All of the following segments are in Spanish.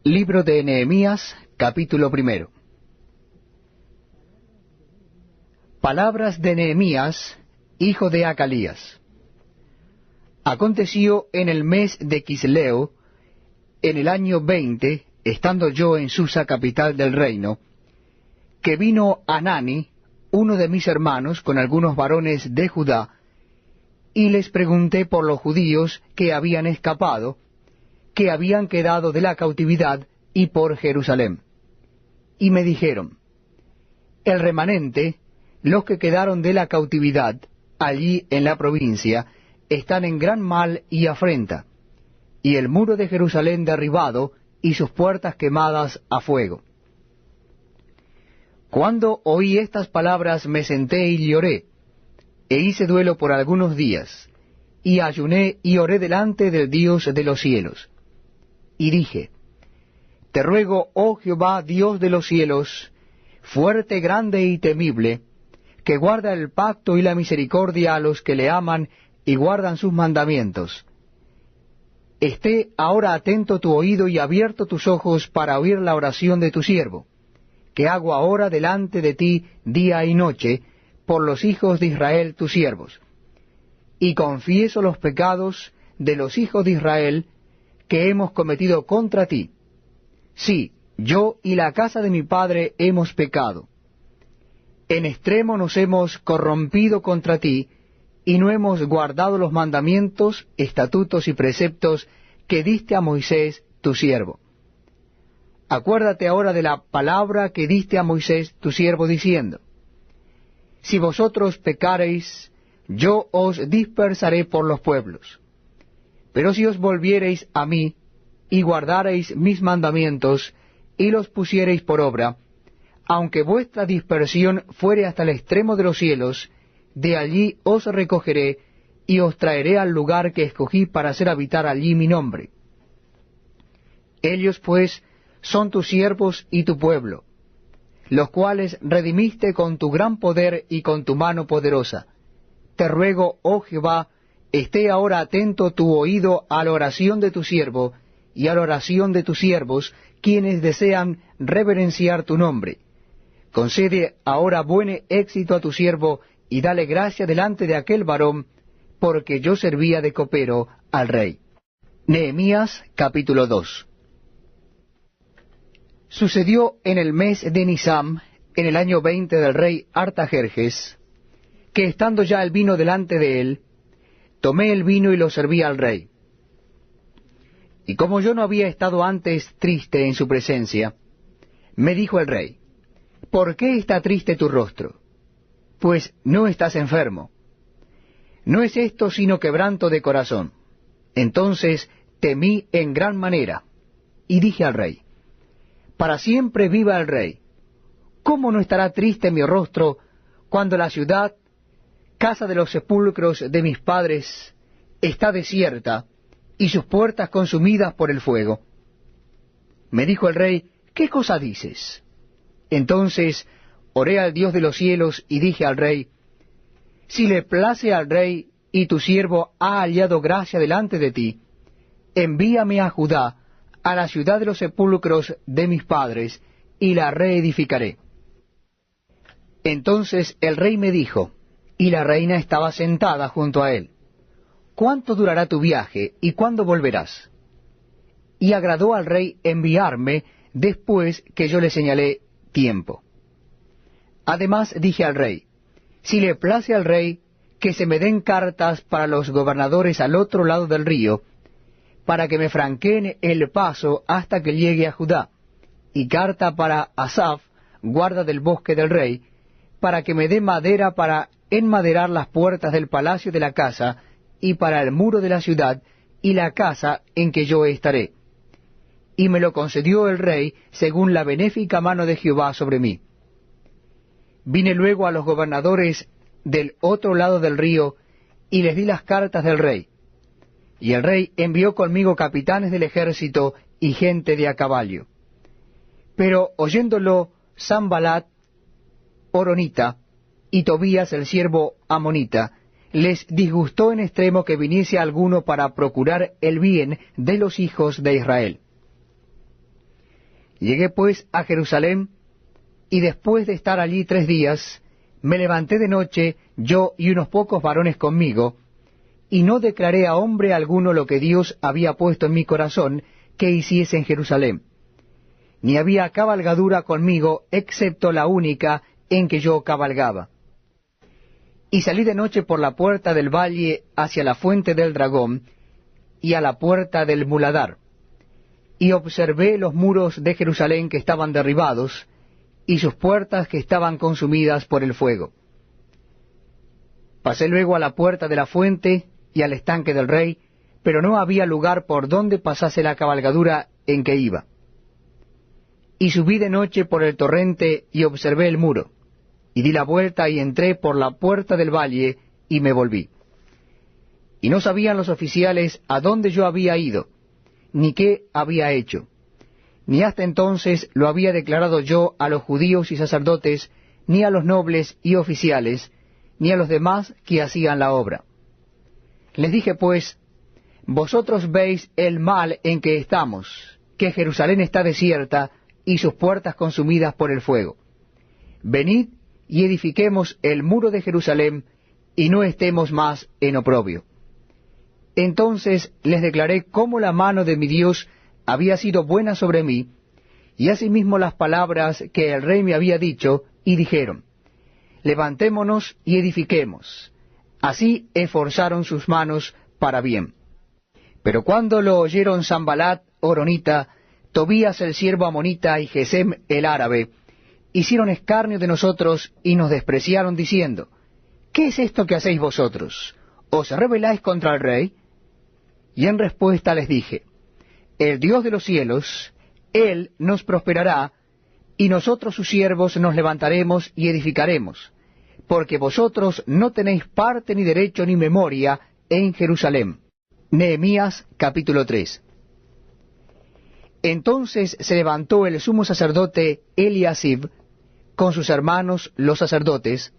Libro de Nehemías, capítulo 1. Palabras de Nehemías, hijo de Acalías. Aconteció en el mes de Quisleo, en el año 20, estando yo en Susa, capital del reino, que vino Hanani, uno de mis hermanos, con algunos varones de Judá, y les pregunté por los judíos que habían escapado, que habían quedado de la cautividad, y por Jerusalén. Y me dijeron: el remanente, los que quedaron de la cautividad, allí en la provincia, están en gran mal y afrenta, y el muro de Jerusalén derribado, y sus puertas quemadas a fuego. Cuando oí estas palabras me senté y lloré, e hice duelo por algunos días, y ayuné y oré delante del Dios de los cielos. Y dije: te ruego, oh Jehová, Dios de los cielos, fuerte, grande y temible, que guarda el pacto y la misericordia a los que le aman y guardan sus mandamientos. Esté ahora atento tu oído y abierto tus ojos para oír la oración de tu siervo, que hago ahora delante de ti día y noche, por los hijos de Israel tus siervos. Y confieso los pecados de los hijos de Israel que hemos cometido contra ti. Sí, yo y la casa de mi padre hemos pecado. En extremo nos hemos corrompido contra ti, y no hemos guardado los mandamientos, estatutos y preceptos que diste a Moisés tu siervo. Acuérdate ahora de la palabra que diste a Moisés tu siervo, diciendo: si vosotros pecareis, yo os dispersaré por los pueblos. Pero si os volviereis a mí, y guardareis mis mandamientos, y los pusiereis por obra, aunque vuestra dispersión fuere hasta el extremo de los cielos, de allí os recogeré, y os traeré al lugar que escogí para hacer habitar allí mi nombre. Ellos pues son tus siervos y tu pueblo, los cuales redimiste con tu gran poder y con tu mano poderosa. Te ruego, oh Jehová, esté ahora atento tu oído a la oración de tu siervo, y a la oración de tus siervos, quienes desean reverenciar tu nombre. Concede ahora buen éxito a tu siervo, y dale gracia delante de aquel varón, porque yo servía de copero al rey. Nehemías capítulo 2. Sucedió en el mes de Nisam, en el año 20 del rey Artajerjes, que estando ya el vino delante de él, tomé el vino y lo serví al rey. Y como yo no había estado antes triste en su presencia, me dijo el rey: ¿por qué está triste tu rostro? Pues no estás enfermo. No es esto sino quebranto de corazón. Entonces temí en gran manera, y dije al rey: para siempre viva el rey. ¿Cómo no estará triste mi rostro cuando la ciudad, casa de los sepulcros de mis padres, está desierta, y sus puertas consumidas por el fuego? Me dijo el rey: ¿qué cosa dices? Entonces oré al Dios de los cielos y dije al rey: si le place al rey y tu siervo ha hallado gracia delante de ti, envíame a Judá, a la ciudad de los sepulcros de mis padres, y la reedificaré. Entonces el rey me dijo, y la reina estaba sentada junto a él: ¿cuánto durará tu viaje, y cuándo volverás? Y agradó al rey enviarme después que yo le señalé tiempo. Además dije al rey: si le place al rey, que se me den cartas para los gobernadores al otro lado del río, para que me franqueen el paso hasta que llegue a Judá, y carta para Asaf, guarda del bosque del rey, para que me dé madera para enmaderar las puertas del palacio de la casa, y para el muro de la ciudad, y la casa en que yo estaré. Y me lo concedió el rey, según la benéfica mano de Jehová sobre mí. Vine luego a los gobernadores del otro lado del río, y les di las cartas del rey. Y el rey envió conmigo capitanes del ejército y gente de a caballo. Pero oyéndolo Sanballat horonita y Tobías el siervo amonita, les disgustó en extremo que viniese alguno para procurar el bien de los hijos de Israel. Llegué pues a Jerusalén, y después de estar allí 3 días, me levanté de noche, yo y unos pocos varones conmigo, y no declaré a hombre alguno lo que Dios había puesto en mi corazón que hiciese en Jerusalén. Ni había cabalgadura conmigo, excepto la única en que yo cabalgaba. Y salí de noche por la puerta del valle hacia la fuente del dragón, y a la puerta del muladar, y observé los muros de Jerusalén que estaban derribados, y sus puertas que estaban consumidas por el fuego. Pasé luego a la puerta de la fuente y al estanque del rey, pero no había lugar por donde pasase la cabalgadura en que iba. Y subí de noche por el torrente y observé el muro, y di la vuelta y entré por la puerta del valle y me volví. Y no sabían los oficiales a dónde yo había ido, ni qué había hecho, ni hasta entonces lo había declarado yo a los judíos y sacerdotes, ni a los nobles y oficiales, ni a los demás que hacían la obra. Les dije pues, vosotros veis el mal en que estamos, que Jerusalén está desierta y sus puertas consumidas por el fuego. Venid y edifiquemos el muro de Jerusalén, y no estemos más en oprobio. Entonces les declaré cómo la mano de mi Dios había sido buena sobre mí, y asimismo las palabras que el rey me había dicho, y dijeron, levantémonos y edifiquemos. Así esforzaron sus manos para bien. Pero cuando lo oyeron Sanballat horonita, Tobías el siervo amonita y Gesem el árabe, hicieron escarnio de nosotros y nos despreciaron diciendo, ¿qué es esto que hacéis vosotros? ¿Os rebeláis contra el rey? Y en respuesta les dije, el Dios de los cielos, Él nos prosperará, y nosotros sus siervos nos levantaremos y edificaremos, porque vosotros no tenéis parte ni derecho ni memoria en Jerusalén. Nehemías capítulo 3. Entonces se levantó el sumo sacerdote Eliasib con sus hermanos los sacerdotes,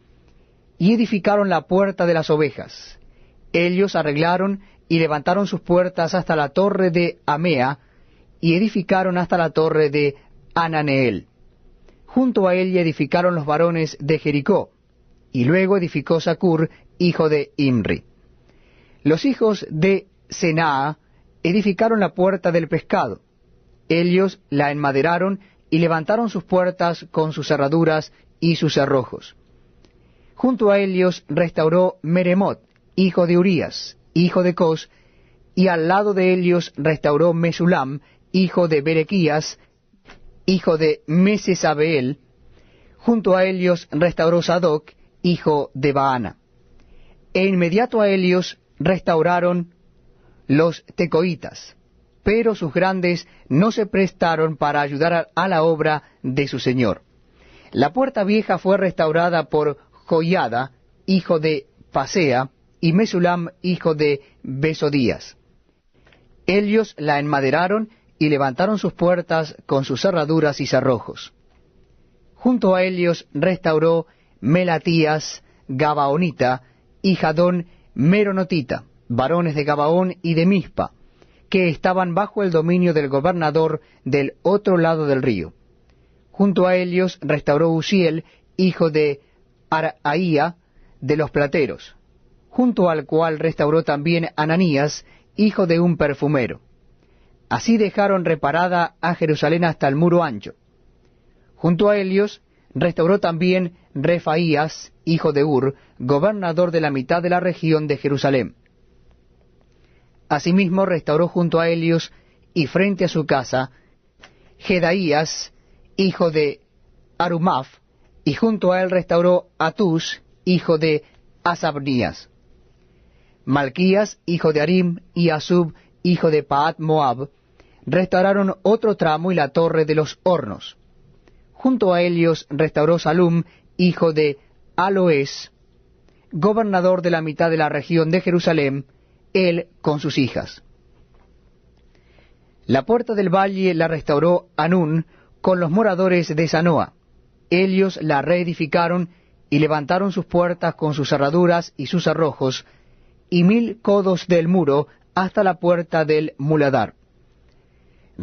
y edificaron la puerta de las ovejas. Ellos arreglaron y levantaron sus puertas hasta la torre de Amea, y edificaron hasta la torre de Ananeel. Junto a ella edificaron los varones de Jericó, y luego edificó Sacur, hijo de Imri. Los hijos de Senaa edificaron la puerta del pescado. Ellos la enmaderaron y levantaron sus puertas con sus cerraduras y sus cerrojos. Junto a ellos restauró Meremot, hijo de Urías, hijo de Cos, y al lado de ellos restauró Mesulam, hijo de Berequías, hijo de Mesesabeel. Junto a ellos restauró Sadoc, hijo de Baana. E inmediato a ellos restauraron los tecoitas, pero sus grandes no se prestaron para ayudar a la obra de su señor. La puerta vieja fue restaurada por Joiada, hijo de Pasea, y Mesulam, hijo de Besodías. Ellos la enmaderaron y levantaron sus puertas con sus cerraduras y cerrojos. Junto a ellos restauró Melatías, Gabaonita, y Jadón, Meronotita, varones de Gabaón y de Mispa, que estaban bajo el dominio del gobernador del otro lado del río. Junto a ellos restauró Uziel, hijo de Araía, de los plateros, junto al cual restauró también Ananías, hijo de un perfumero. Así dejaron reparada a Jerusalén hasta el muro ancho. Junto a ellos restauró también Refaías, hijo de Ur, gobernador de la mitad de la región de Jerusalén. Asimismo restauró junto a ellos y frente a su casa Jedaías, hijo de Arumaf, y junto a él restauró Atus, hijo de Asabnías. Malquías, hijo de Arim, y Asub, hijo de Paat Moab, restauraron otro tramo y la torre de los hornos. Junto a ellos restauró Salum, hijo de Aloes, gobernador de la mitad de la región de Jerusalén, él con sus hijas. La puerta del valle la restauró Anún con los moradores de Zanoa. Ellos la reedificaron y levantaron sus puertas con sus cerraduras y sus cerrojos, y 1000 codos del muro hasta la puerta del muladar.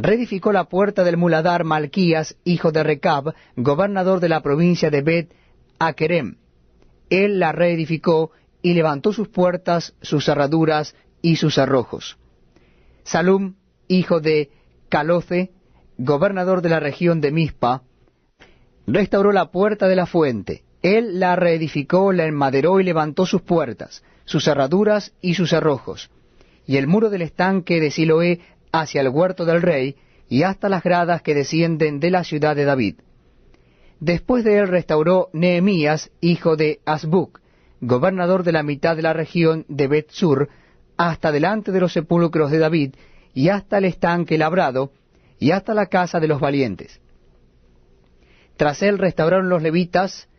reedificó la puerta del muladar Malquías, hijo de Recab, gobernador de la provincia de Bet-Akerem. Él la reedificó y levantó sus puertas, sus cerraduras y sus cerrojos. Salum, hijo de Caloce, gobernador de la región de Mizpa, restauró la puerta de la fuente. Él la reedificó, la enmaderó y levantó sus puertas, sus cerraduras y sus cerrojos, y el muro del estanque de Siloé hacia el huerto del rey, y hasta las gradas que descienden de la ciudad de David. Después de él restauró Nehemías, hijo de Asbuc, gobernador de la mitad de la región de Bet-Sur, hasta delante de los sepulcros de David, y hasta el estanque labrado, y hasta la casa de los valientes. Tras él restauraron los levitas,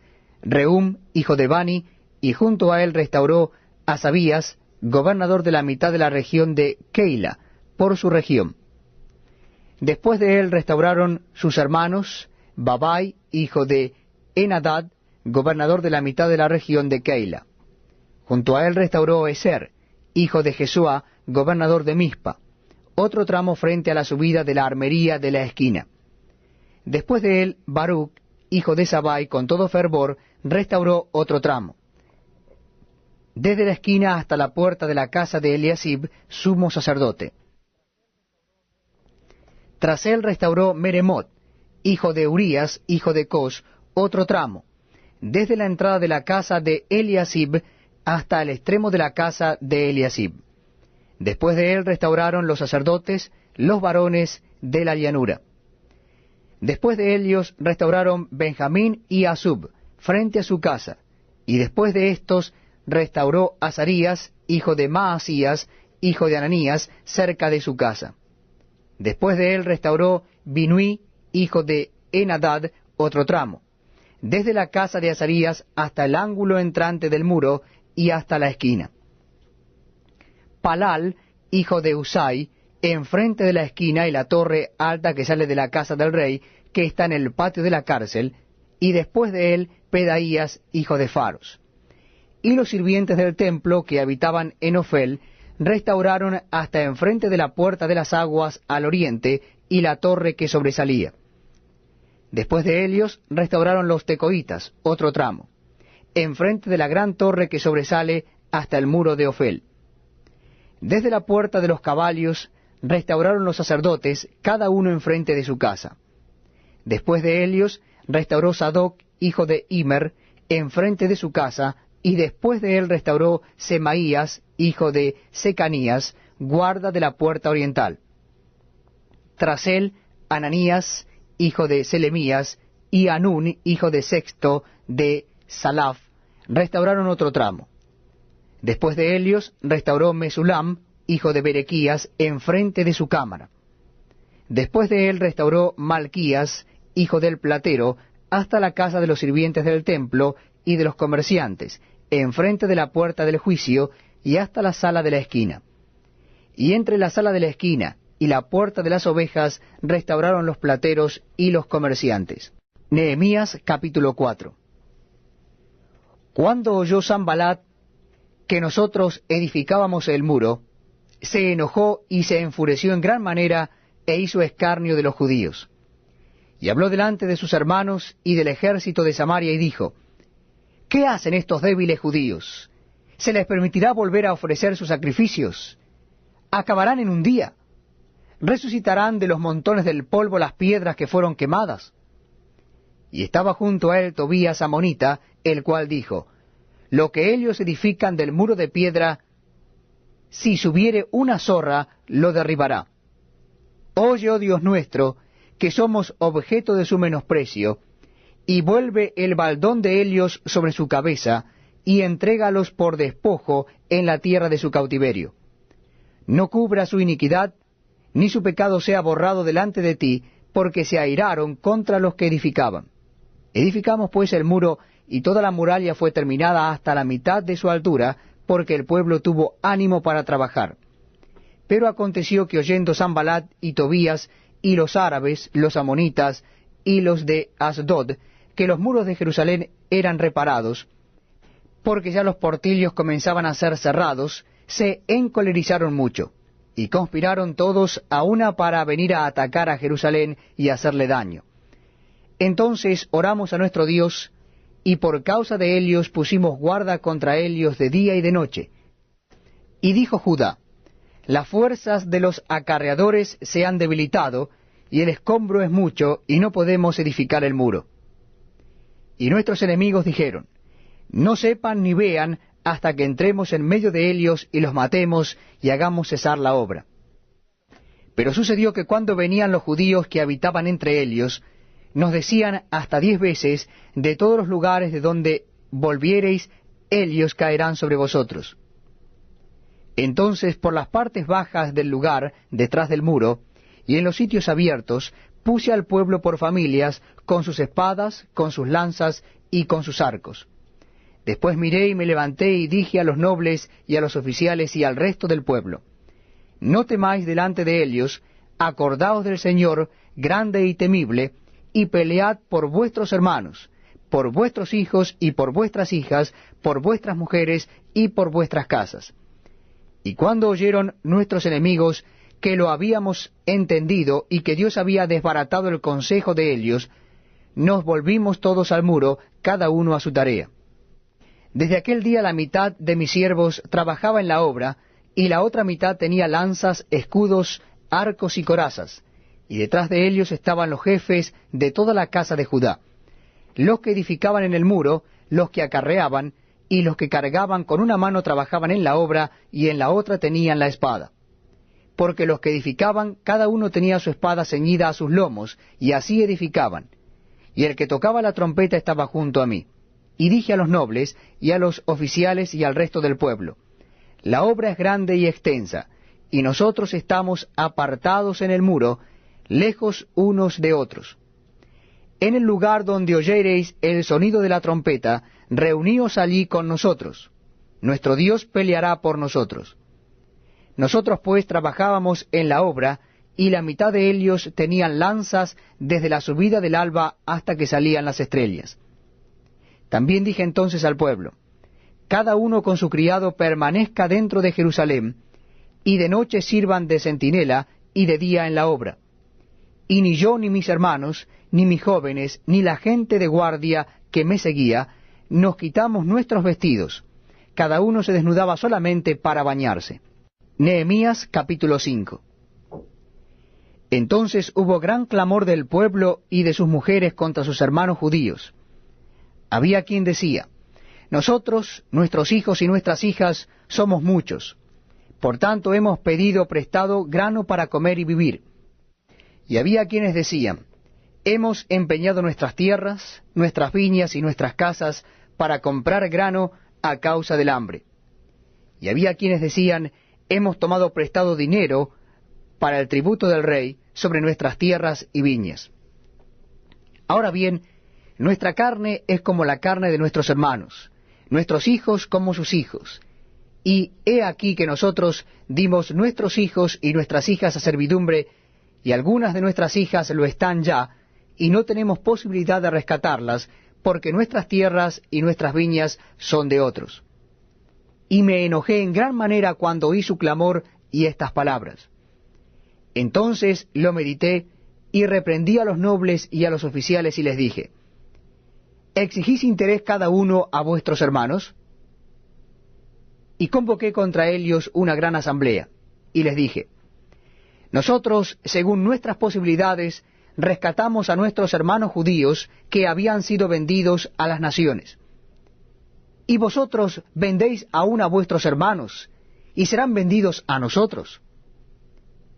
Rehum, hijo de Bani, y junto a él restauró Asabías, gobernador de la mitad de la región de Keila, por su región. Después de él restauraron sus hermanos, Babai, hijo de Enadad, gobernador de la mitad de la región de Keila. Junto a él restauró Eser, hijo de Jesúa, gobernador de Mizpa, otro tramo frente a la subida de la armería de la esquina. Después de él, Baruch, hijo de Sabai, con todo fervor, restauró otro tramo, desde la esquina hasta la puerta de la casa de Eliasib, sumo sacerdote. Tras él restauró Meremot, hijo de Urías, hijo de Cos, otro tramo, desde la entrada de la casa de Eliasib hasta el extremo de la casa de Eliasib. Después de él restauraron los sacerdotes, los varones de la llanura. Después de ellos restauraron Benjamín y Asub, frente a su casa, y después de estos restauró Azarías, hijo de Maasías, hijo de Ananías, cerca de su casa. Después de él restauró Binui, hijo de Enadad, otro tramo, desde la casa de Azarías hasta el ángulo entrante del muro y hasta la esquina. Palal, hijo de Usai, enfrente de la esquina y la torre alta que sale de la casa del rey, que está en el patio de la cárcel, y después de él Pedaías, hijo de Faros. Y los sirvientes del templo que habitaban en Ofel restauraron hasta enfrente de la puerta de las aguas al oriente y la torre que sobresalía. Después de ellos restauraron los tecoitas, otro tramo, enfrente de la gran torre que sobresale hasta el muro de Ofel. Desde la puerta de los caballos restauraron los sacerdotes, cada uno enfrente de su casa. Después de ellos restauró Sadoc, hijo de Immer, enfrente de su casa, y después de él restauró Semaías, hijo de Secanías, guarda de la puerta oriental. Tras él, Ananías, hijo de Selemías, y Anún, hijo de Sexto, de Salaf, restauraron otro tramo. Después de ellos restauró Mesulam, hijo de Berequías, enfrente de su cámara. Después de él restauró Malquías, hijo del platero, hasta la casa de los sirvientes del templo y de los comerciantes, enfrente de la puerta del juicio y hasta la sala de la esquina. Y entre la sala de la esquina y la puerta de las ovejas restauraron los plateros y los comerciantes. Nehemías capítulo 4. Cuando oyó Sanbalat que nosotros edificábamos el muro, se enojó y se enfureció en gran manera e hizo escarnio de los judíos. Y habló delante de sus hermanos y del ejército de Samaria y dijo: ¿Qué hacen estos débiles judíos? ¿Se les permitirá volver a ofrecer sus sacrificios? ¿Acabarán en un día? ¿Resucitarán de los montones del polvo las piedras que fueron quemadas? Y estaba junto a él Tobías amonita, el cual dijo: Lo que ellos edifican del muro de piedra, si subiere una zorra, lo derribará. Oye, oh Dios nuestro, que somos objeto de su menosprecio, y vuelve el baldón de ellos sobre su cabeza, y entrégalos por despojo en la tierra de su cautiverio. No cubra su iniquidad, ni su pecado sea borrado delante de ti, porque se airaron contra los que edificaban. Edificamos pues el muro, y toda la muralla fue terminada hasta la mitad de su altura, porque el pueblo tuvo ánimo para trabajar. Pero aconteció que oyendo Sanbalat y Tobías, y los árabes, los amonitas, y los de Asdod, que los muros de Jerusalén eran reparados, porque ya los portillos comenzaban a ser cerrados, se encolerizaron mucho. y conspiraron todos a una para venir a atacar a Jerusalén y hacerle daño. Entonces oramos a nuestro Dios, y por causa de ellos pusimos guarda contra ellos de día y de noche. Y dijo Judá: las fuerzas de los acarreadores se han debilitado, y el escombro es mucho, y no podemos edificar el muro. Y nuestros enemigos dijeron: no sepan ni vean hasta que entremos en medio de ellos y los matemos y hagamos cesar la obra. Pero sucedió que cuando venían los judíos que habitaban entre ellos, nos decían hasta 10 veces: de todos los lugares de donde volviereis, ellos caerán sobre vosotros. Entonces por las partes bajas del lugar, detrás del muro, y en los sitios abiertos, puse al pueblo por familias, con sus espadas, con sus lanzas y con sus arcos. Después miré y me levanté y dije a los nobles y a los oficiales y al resto del pueblo: no temáis delante de ellos, acordaos del Señor, grande y temible, y pelead por vuestros hermanos, por vuestros hijos y por vuestras hijas, por vuestras mujeres y por vuestras casas. Y cuando oyeron nuestros enemigos que lo habíamos entendido y que Dios había desbaratado el consejo de ellos, nos volvimos todos al muro, cada uno a su tarea. Desde aquel día la mitad de mis siervos trabajaba en la obra, y la otra mitad tenía lanzas, escudos, arcos y corazas, y detrás de ellos estaban los jefes de toda la casa de Judá, los que edificaban en el muro, los que acarreaban, y los que cargaban con una mano trabajaban en la obra, y en la otra tenían la espada. Porque los que edificaban, cada uno tenía su espada ceñida a sus lomos, y así edificaban. Y el que tocaba la trompeta estaba junto a mí. Y dije a los nobles, y a los oficiales, y al resto del pueblo: la obra es grande y extensa, y nosotros estamos apartados en el muro, lejos unos de otros. En el lugar donde oyereis el sonido de la trompeta, reuníos allí con nosotros. Nuestro Dios peleará por nosotros. Nosotros pues trabajábamos en la obra, y la mitad de ellos tenían lanzas desde la subida del alba hasta que salían las estrellas. También dije entonces al pueblo: cada uno con su criado permanezca dentro de Jerusalén, y de noche sirvan de centinela, y de día en la obra. Y ni yo, ni mis hermanos, ni mis jóvenes, ni la gente de guardia que me seguía, nos quitamos nuestros vestidos. Cada uno se desnudaba solamente para bañarse. Nehemías capítulo 5. Entonces hubo gran clamor del pueblo y de sus mujeres contra sus hermanos judíos. Había quien decía: nosotros, nuestros hijos y nuestras hijas, somos muchos. Por tanto hemos pedido prestado grano para comer y vivir. Y había quienes decían: hemos empeñado nuestras tierras, nuestras viñas y nuestras casas para comprar grano a causa del hambre. Y había quienes decían: hemos tomado prestado dinero para el tributo del rey sobre nuestras tierras y viñas. Ahora bien, nuestra carne es como la carne de nuestros hermanos, nuestros hijos como sus hijos. Y he aquí que nosotros dimos nuestros hijos y nuestras hijas a servidumbre, y algunas de nuestras hijas lo están ya, y no tenemos posibilidad de rescatarlas, porque nuestras tierras y nuestras viñas son de otros. Y me enojé en gran manera cuando oí su clamor y estas palabras. Entonces lo medité, y reprendí a los nobles y a los oficiales, y les dije: ¿exigís interés cada uno a vuestros hermanos? Y convoqué contra ellos una gran asamblea, y les dije: nosotros, según nuestras posibilidades, rescatamos a nuestros hermanos judíos que habían sido vendidos a las naciones. Y vosotros vendéis aún a vuestros hermanos, y serán vendidos a nosotros.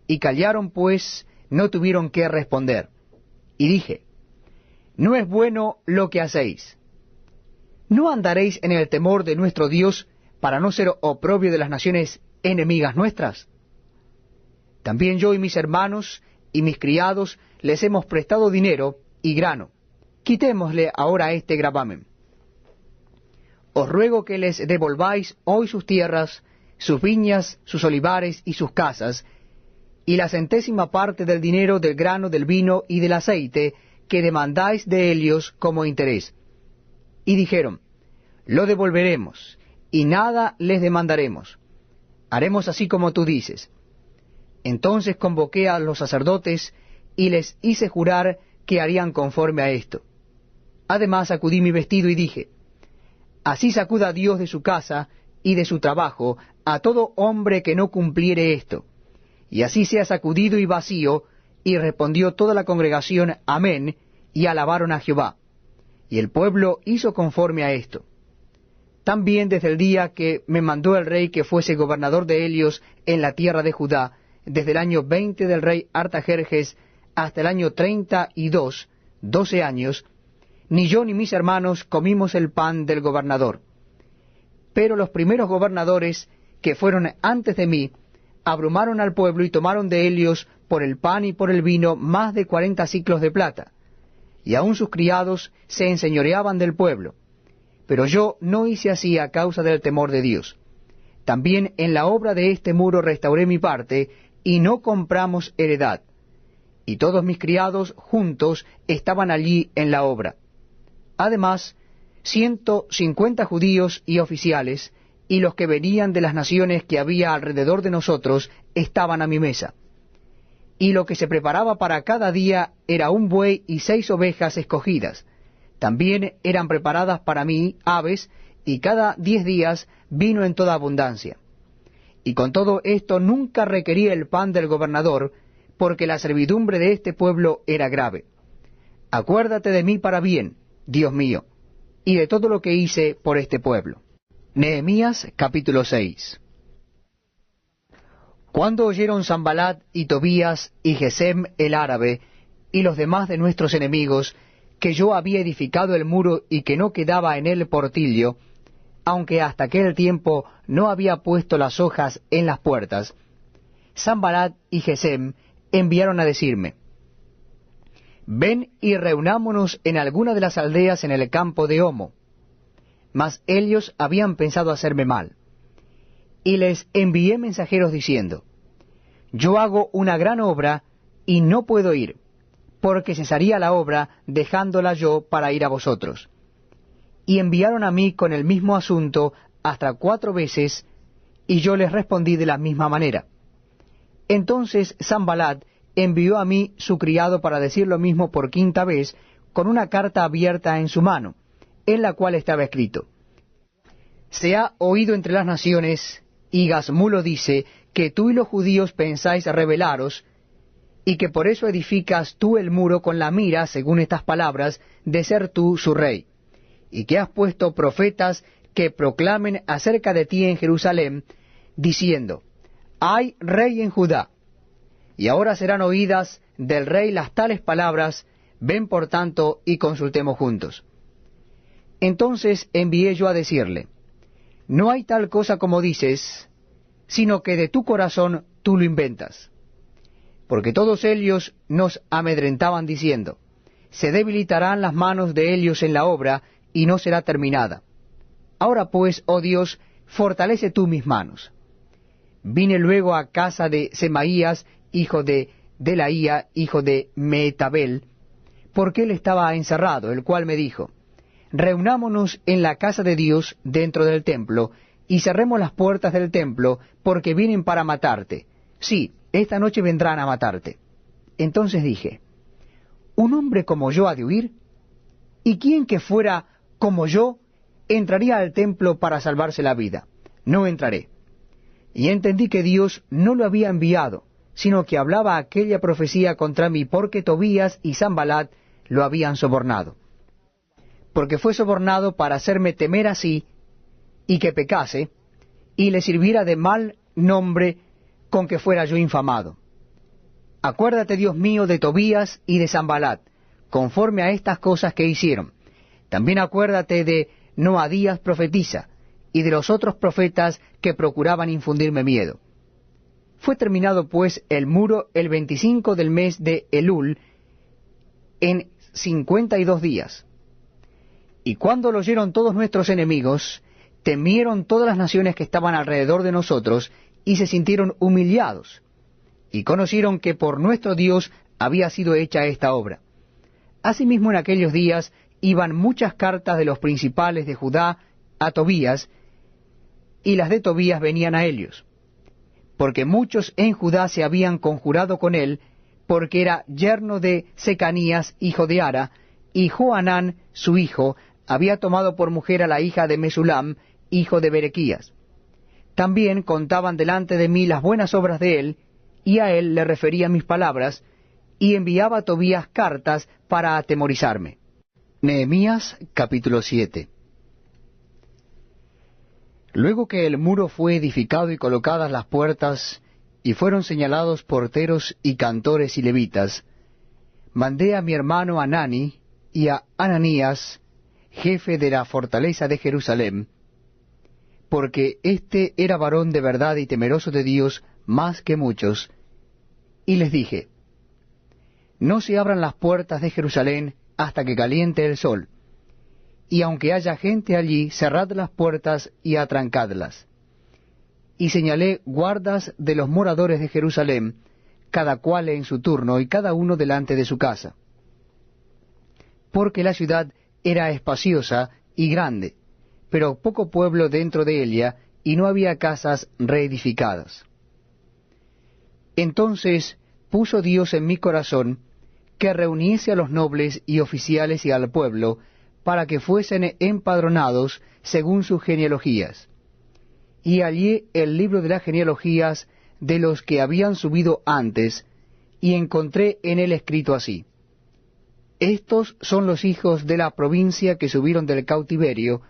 Y callaron, pues no tuvieron qué responder. Y dije: no es bueno lo que hacéis. ¿No andaréis en el temor de nuestro Dios para no ser oprobio de las naciones enemigas nuestras? También yo y mis hermanos y mis criados les hemos prestado dinero y grano. Quitémosle ahora este gravamen. Os ruego que les devolváis hoy sus tierras, sus viñas, sus olivares y sus casas, y la centésima parte del dinero, del grano, del vino y del aceite que demandáis de ellos como interés. Y dijeron: lo devolveremos, y nada les demandaremos. Haremos así como tú dices. Entonces convoqué a los sacerdotes y les hice jurar que harían conforme a esto. Además sacudí mi vestido y dije, así sacuda Dios de su casa y de su trabajo a todo hombre que no cumpliere esto. Y así sea sacudido y vacío. Y respondió toda la congregación, amén, y alabaron a Jehová. Y el pueblo hizo conforme a esto. También desde el día que me mandó el rey que fuese gobernador de Helios en la tierra de Judá, desde el año 20 del rey Artajerjes hasta el año 32, 12 años, ni yo ni mis hermanos comimos el pan del gobernador. Pero los primeros gobernadores que fueron antes de mí, abrumaron al pueblo y tomaron de Helios por el pan y por el vino más de 40 siclos de plata, y aun sus criados se enseñoreaban del pueblo. Pero yo no hice así a causa del temor de Dios. También en la obra de este muro restauré mi parte, y no compramos heredad. Y todos mis criados juntos estaban allí en la obra. Además, 150 judíos y oficiales, y los que venían de las naciones que había alrededor de nosotros, estaban a mi mesa. Y lo que se preparaba para cada día era un buey y 6 ovejas escogidas. También eran preparadas para mí aves, y cada 10 días vino en toda abundancia. Y con todo esto nunca requería el pan del gobernador, porque la servidumbre de este pueblo era grave. Acuérdate de mí para bien, Dios mío, y de todo lo que hice por este pueblo. Nehemías capítulo 6. Cuando oyeron Sanballat y Tobías y Gesem el árabe y los demás de nuestros enemigos que yo había edificado el muro y que no quedaba en él portillo, aunque hasta aquel tiempo no había puesto las hojas en las puertas, Sanballat y Gesem enviaron a decirme, ven y reunámonos en alguna de las aldeas en el campo de Homo. Mas ellos habían pensado hacerme mal. Y les envié mensajeros diciendo, yo hago una gran obra y no puedo ir, porque cesaría la obra dejándola yo para ir a vosotros. Y enviaron a mí con el mismo asunto hasta 4 veces, y yo les respondí de la misma manera. Entonces Sanballat envió a mí su criado para decir lo mismo por 5ª vez, con una carta abierta en su mano, en la cual estaba escrito, se ha oído entre las naciones, y Gasmulo dice, que tú y los judíos pensáis rebelaros, y que por eso edificas tú el muro con la mira, según estas palabras, de ser tú su rey, y que has puesto profetas que proclamen acerca de ti en Jerusalén, diciendo, hay rey en Judá. Y ahora serán oídas del rey las tales palabras, ven por tanto y consultemos juntos. Entonces envié yo a decirle, no hay tal cosa como dices, sino que de tu corazón tú lo inventas. Porque todos ellos nos amedrentaban diciendo, se debilitarán las manos de ellos en la obra, y no será terminada. Ahora pues, oh Dios, fortalece tú mis manos. Vine luego a casa de Semaías, hijo de Delaía, hijo de Mehetabel, porque él estaba encerrado, el cual me dijo, reunámonos en la casa de Dios dentro del templo, y cerremos las puertas del templo, porque vienen para matarte. Sí, esta noche vendrán a matarte. Entonces dije, ¿un hombre como yo ha de huir? ¿Y quién que fuera como yo entraría al templo para salvarse la vida? No entraré. Y entendí que Dios no lo había enviado, sino que hablaba aquella profecía contra mí, porque Tobías y Sanballat lo habían sobornado. Porque fue sobornado para hacerme temer así, y que pecase, y le sirviera de mal nombre con que fuera yo infamado. Acuérdate, Dios mío, de Tobías y de Sanballat, conforme a estas cosas que hicieron. También acuérdate de Noadías profetisa, y de los otros profetas que procuraban infundirme miedo. Fue terminado pues el muro el 25 del mes de Elul, en 52 días. Y cuando lo oyeron todos nuestros enemigos, temieron todas las naciones que estaban alrededor de nosotros, y se sintieron humillados, y conocieron que por nuestro Dios había sido hecha esta obra. Asimismo en aquellos días iban muchas cartas de los principales de Judá a Tobías, y las de Tobías venían a Helios. porque muchos en Judá se habían conjurado con él, porque era yerno de Secanías, hijo de Ara, y Johanán, su hijo, había tomado por mujer a la hija de Mesulam, hijo de Berequías. También contaban delante de mí las buenas obras de él, y a él le refería mis palabras, y enviaba a Tobías cartas para atemorizarme. Nehemías capítulo 7. Luego que el muro fue edificado y colocadas las puertas, y fueron señalados porteros y cantores y levitas, mandé a mi hermano Hanani y a Ananías, jefe de la fortaleza de Jerusalén, porque éste era varón de verdad y temeroso de Dios más que muchos, y les dije, no se abran las puertas de Jerusalén hasta que caliente el sol, y aunque haya gente allí, cerrad las puertas y atrancadlas. Y señalé guardas de los moradores de Jerusalén, cada cual en su turno y cada uno delante de su casa. Porque la ciudad era espaciosa y grande, pero poco pueblo dentro de ella, y no había casas reedificadas. Entonces puso Dios en mi corazón que reuniese a los nobles y oficiales y al pueblo, para que fuesen empadronados según sus genealogías. Y hallé el libro de las genealogías de los que habían subido antes, y encontré en él escrito así: estos son los hijos de la provincia que subieron del cautiverio,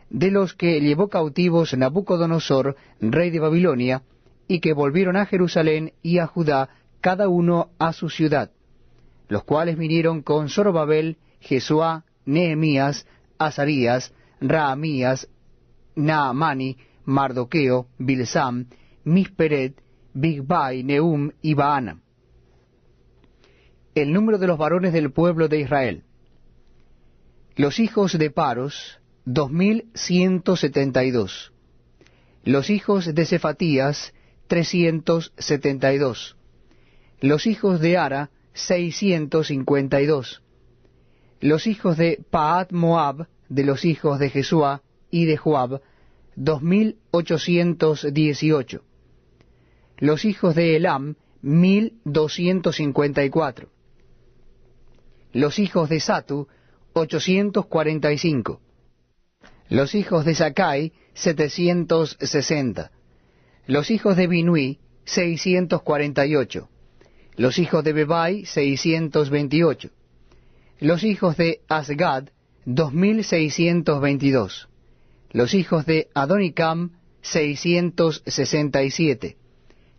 de los que llevó cautivos Nabucodonosor, rey de Babilonia, y que volvieron a Jerusalén y a Judá, cada uno a su ciudad, los cuales vinieron con Zorobabel, Jesuá, Nehemías, Azarías, Raamías, Naamani, Mardoqueo, Bilsam, Misperet, Bigbai, Nehum y Baana. El número de los varones del pueblo de Israel. Los hijos de Paros, 2172. Los hijos de Cefatías, 372. Los hijos de Ara, 652. Los hijos de Pahat Moab, de los hijos de Jesuá y de Joab, 2818. Los hijos de Elam, 1254. Los hijos de Satu, 845. Los hijos de Sakai, 760. Los hijos de Binui, 648. Los hijos de Bebai, 628. Los hijos de Asgad, 2622. Los hijos de Adonicam, 667.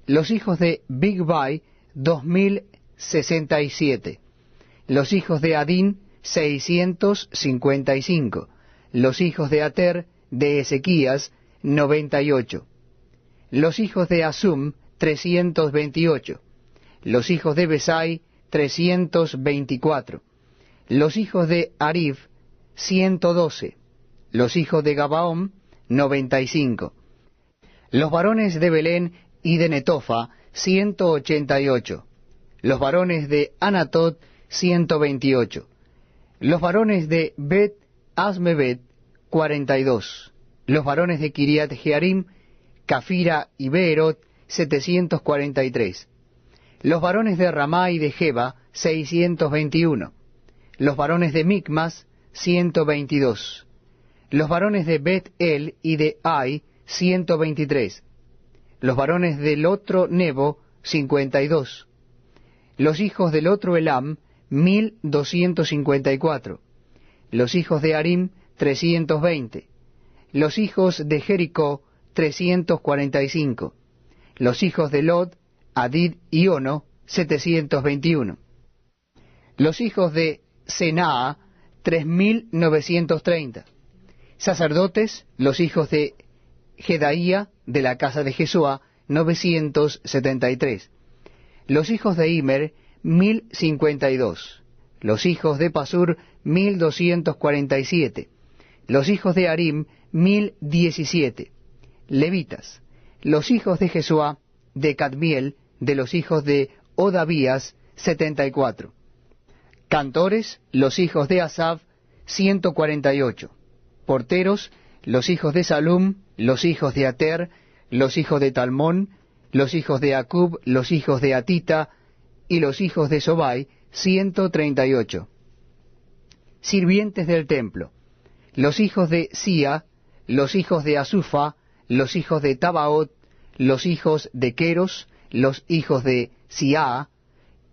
Los hijos de Bigbai, 2067. Los hijos de Adín, 655. Los hijos de Ater, de Ezequías, 98. Los hijos de Asum, 328. Los hijos de Besai, 324. Los hijos de Arif, 112. Los hijos de Gabaón, 95. Los varones de Belén y de Netofa, 188. Los varones de Anatot, 128. Los varones de Bet Asmebet, 42. Los varones de Kiriat Jearim, Cafira y Beerot, 743. Los varones de Ramá y de Jeba, 621. Los varones de Micmas, 122. Los varones de Bet-El y de Ai, 123. Los varones del otro Nebo, 52. Los hijos del otro Elam, 1254. Los hijos de Arim, 320. Los hijos de Jericó, 345. Los hijos de Lod, Adid y Ono, 721. Los hijos de Senaa, 3930. Sacerdotes, los hijos de Jedaía, de la casa de Jesuá, 973. Los hijos de Imer, 1052. Los hijos de Pasur, 1247. Los hijos de Arim, 1017. Levitas. Los hijos de Jesuá, de Cadmiel, de los hijos de Odavías, 74. Cantores, los hijos de Asaf, 148. Porteros, los hijos de Salum, los hijos de Ater, los hijos de Talmón, los hijos de Acub, los hijos de Atita, y los hijos de Sobai, 138. Sirvientes del templo, los hijos de Sia, los hijos de Asufa, los hijos de Tabaot, los hijos de Queros, los hijos de Siaa,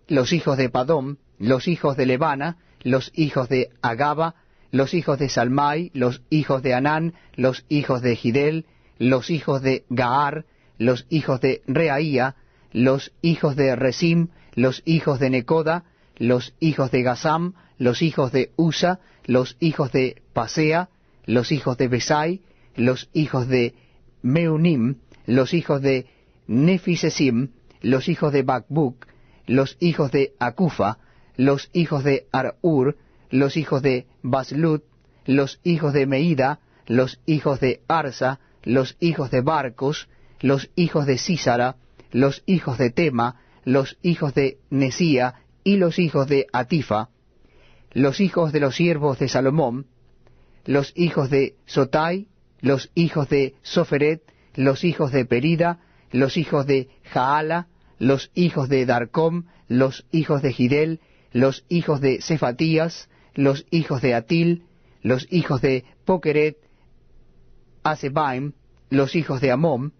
los hijos de Padom, los hijos de Lebana, los hijos de Agaba, los hijos de Salmai, los hijos de Anán, los hijos de Gidel, los hijos de Gaar, los hijos de Reaía, los hijos de Resim, los hijos de Necoda, los hijos de Gazam, los hijos de Usa, los hijos de Pasea, los hijos de Besai, los hijos de Meunim, los hijos de Nefisesim, los hijos de Bakbuk, los hijos de Akufa, los hijos de Arur, los hijos de Baslut, los hijos de Meida, los hijos de Arsa, los hijos de Barcos, los hijos de Sísara, los hijos de Tema, los hijos de Nesía y los hijos de Atifa, los hijos de los siervos de Salomón, los hijos de Sotai, los hijos de Soferet, los hijos de Perida, los hijos de Jaala, los hijos de Darcom, los hijos de Gidel, los hijos de Cefatías, los hijos de Atil, los hijos de Pokeret, Asebaim, los hijos de Amón,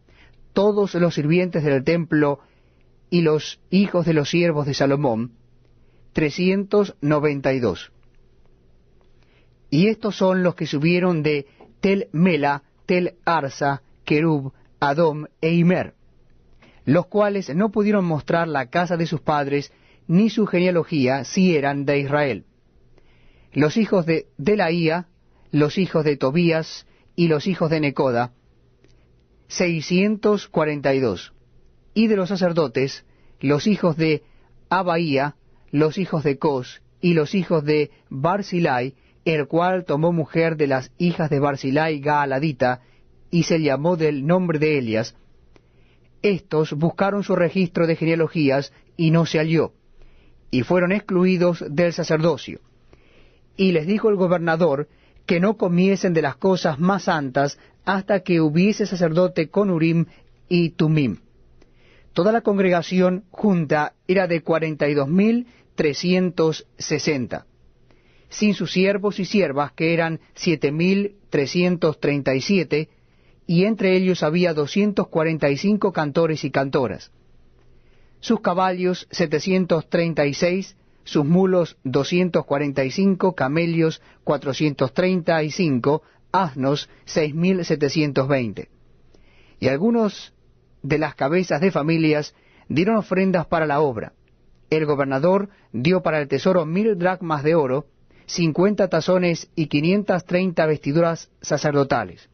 todos los sirvientes del templo y los hijos de los siervos de Salomón, 392. Y estos son los que subieron de Tel Mela, Tel Arsa, Kerub, Adom e Imer, los cuales no pudieron mostrar la casa de sus padres ni su genealogía si eran de Israel. Los hijos de Delaía, los hijos de Tobías y los hijos de Necoda, 642. Y de los sacerdotes, los hijos de Abaía, los hijos de Cos y los hijos de Barzilai, el cual tomó mujer de las hijas de Barzilai Gaaladita, y se llamó del nombre de Elias. Estos buscaron su registro de genealogías, y no se halló, y fueron excluidos del sacerdocio. Y les dijo el gobernador que no comiesen de las cosas más santas hasta que hubiese sacerdote con Urim y Tumim. Toda la congregación junta era de 42.360, sin sus siervos y siervas, que eran 7.337, y entre ellos había 245 cantores y cantoras. Sus caballos 736, sus mulos 245, camellos 435, asnos 6.720. Y algunos de las cabezas de familias dieron ofrendas para la obra. El gobernador dio para el tesoro 1,000 dracmas de oro, 50 tazones y 530 vestiduras sacerdotales.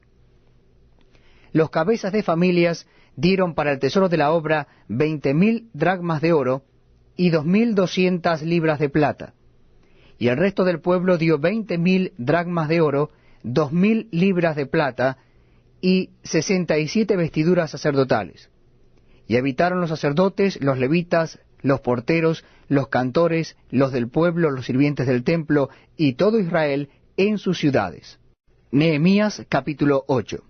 Los cabezas de familias dieron para el tesoro de la obra 20,000 dracmas de oro y 2,200 libras de plata. Y el resto del pueblo dio 20,000 dracmas de oro, 2,000 libras de plata y 67 vestiduras sacerdotales. Y habitaron los sacerdotes, los levitas, los porteros, los cantores, los del pueblo, los sirvientes del templo y todo Israel en sus ciudades. Nehemías capítulo 8.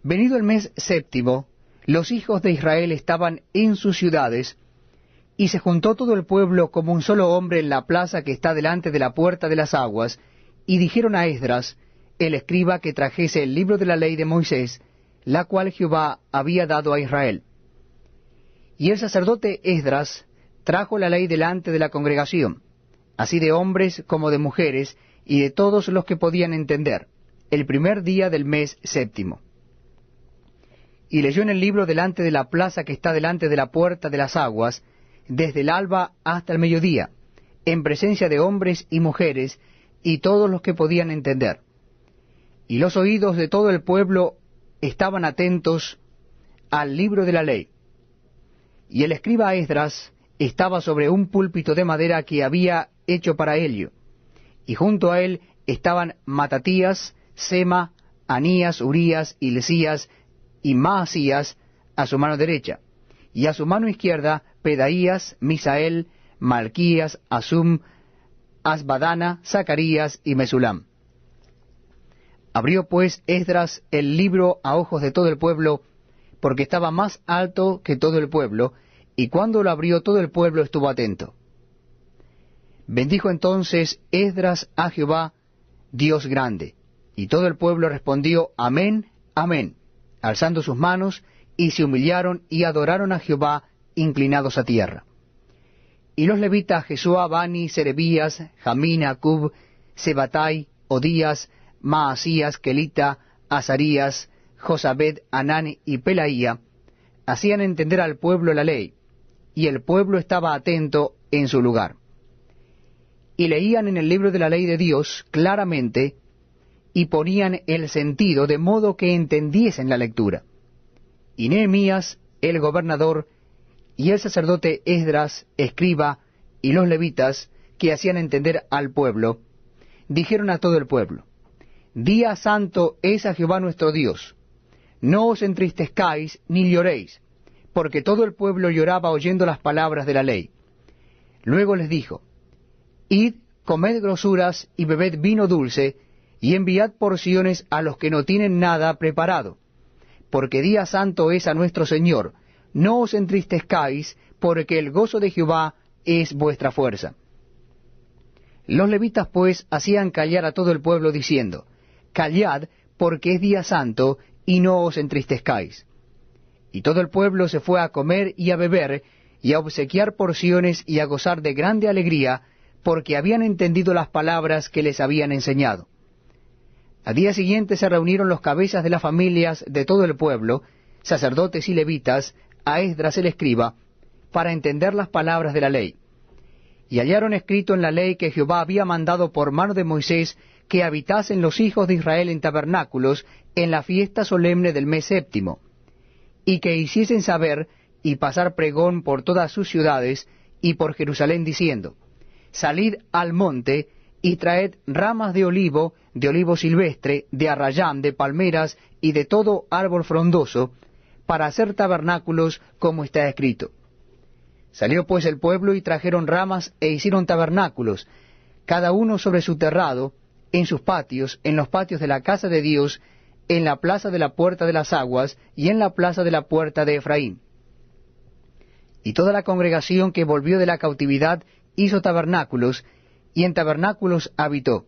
Venido el mes séptimo, los hijos de Israel estaban en sus ciudades, y se juntó todo el pueblo como un solo hombre en la plaza que está delante de la puerta de las aguas, y dijeron a Esdras, el escriba, que trajese el libro de la ley de Moisés, la cual Jehová había dado a Israel. Y el sacerdote Esdras trajo la ley delante de la congregación, así de hombres como de mujeres, y de todos los que podían entender, el primer día del mes séptimo. Y leyó en el libro delante de la plaza que está delante de la puerta de las aguas, desde el alba hasta el mediodía, en presencia de hombres y mujeres, y todos los que podían entender. Y los oídos de todo el pueblo estaban atentos al libro de la ley. Y el escriba Esdras estaba sobre un púlpito de madera que había hecho para ello, y junto a él estaban Matatías, Sema, Anías, Urías, Hilcías y Maasías a su mano derecha, y a su mano izquierda Pedaías, Misael, Malquías, Asum, Asbadana, Zacarías y Mesulam. Abrió pues Esdras el libro a ojos de todo el pueblo, porque estaba más alto que todo el pueblo, y cuando lo abrió todo el pueblo estuvo atento. Bendijo entonces Esdras a Jehová, Dios grande, y todo el pueblo respondió, Amén, Amén, alzando sus manos, y se humillaron y adoraron a Jehová, inclinados a tierra. Y los levitas Jesúa, Bani, Serebías, Jamín, Acub, Sebatai, Odías, Maasías, Kelita, Azarías, Josabed, Anán y Pelaía, hacían entender al pueblo la ley, y el pueblo estaba atento en su lugar. Y leían en el libro de la ley de Dios claramente, y ponían el sentido de modo que entendiesen la lectura. Y Nehemías, el gobernador, y el sacerdote Esdras, escriba, y los levitas, que hacían entender al pueblo, dijeron a todo el pueblo, Día santo es a Jehová nuestro Dios. No os entristezcáis ni lloréis, porque todo el pueblo lloraba oyendo las palabras de la ley. Luego les dijo, Id, comed grosuras y bebed vino dulce, y enviad porciones a los que no tienen nada preparado, porque día santo es a nuestro Señor. No os entristezcáis, porque el gozo de Jehová es vuestra fuerza. Los levitas pues hacían callar a todo el pueblo diciendo, Callad, porque es día santo, y no os entristezcáis. Y todo el pueblo se fue a comer y a beber, y a obsequiar porciones y a gozar de grande alegría, porque habían entendido las palabras que les habían enseñado. Al día siguiente se reunieron los cabezas de las familias de todo el pueblo, sacerdotes y levitas, a Esdras el escriba, para entender las palabras de la ley. Y hallaron escrito en la ley que Jehová había mandado por mano de Moisés que habitasen los hijos de Israel en tabernáculos en la fiesta solemne del mes séptimo, y que hiciesen saber y pasar pregón por todas sus ciudades y por Jerusalén, diciendo, Salid al monte y traed ramas de olivo silvestre, de arrayán, de palmeras y de todo árbol frondoso, para hacer tabernáculos como está escrito. Salió pues el pueblo y trajeron ramas e hicieron tabernáculos, cada uno sobre su terrado, en sus patios, en los patios de la casa de Dios, en la plaza de la puerta de las aguas y en la plaza de la puerta de Efraín. Y toda la congregación que volvió de la cautividad hizo tabernáculos, y en tabernáculos habitó.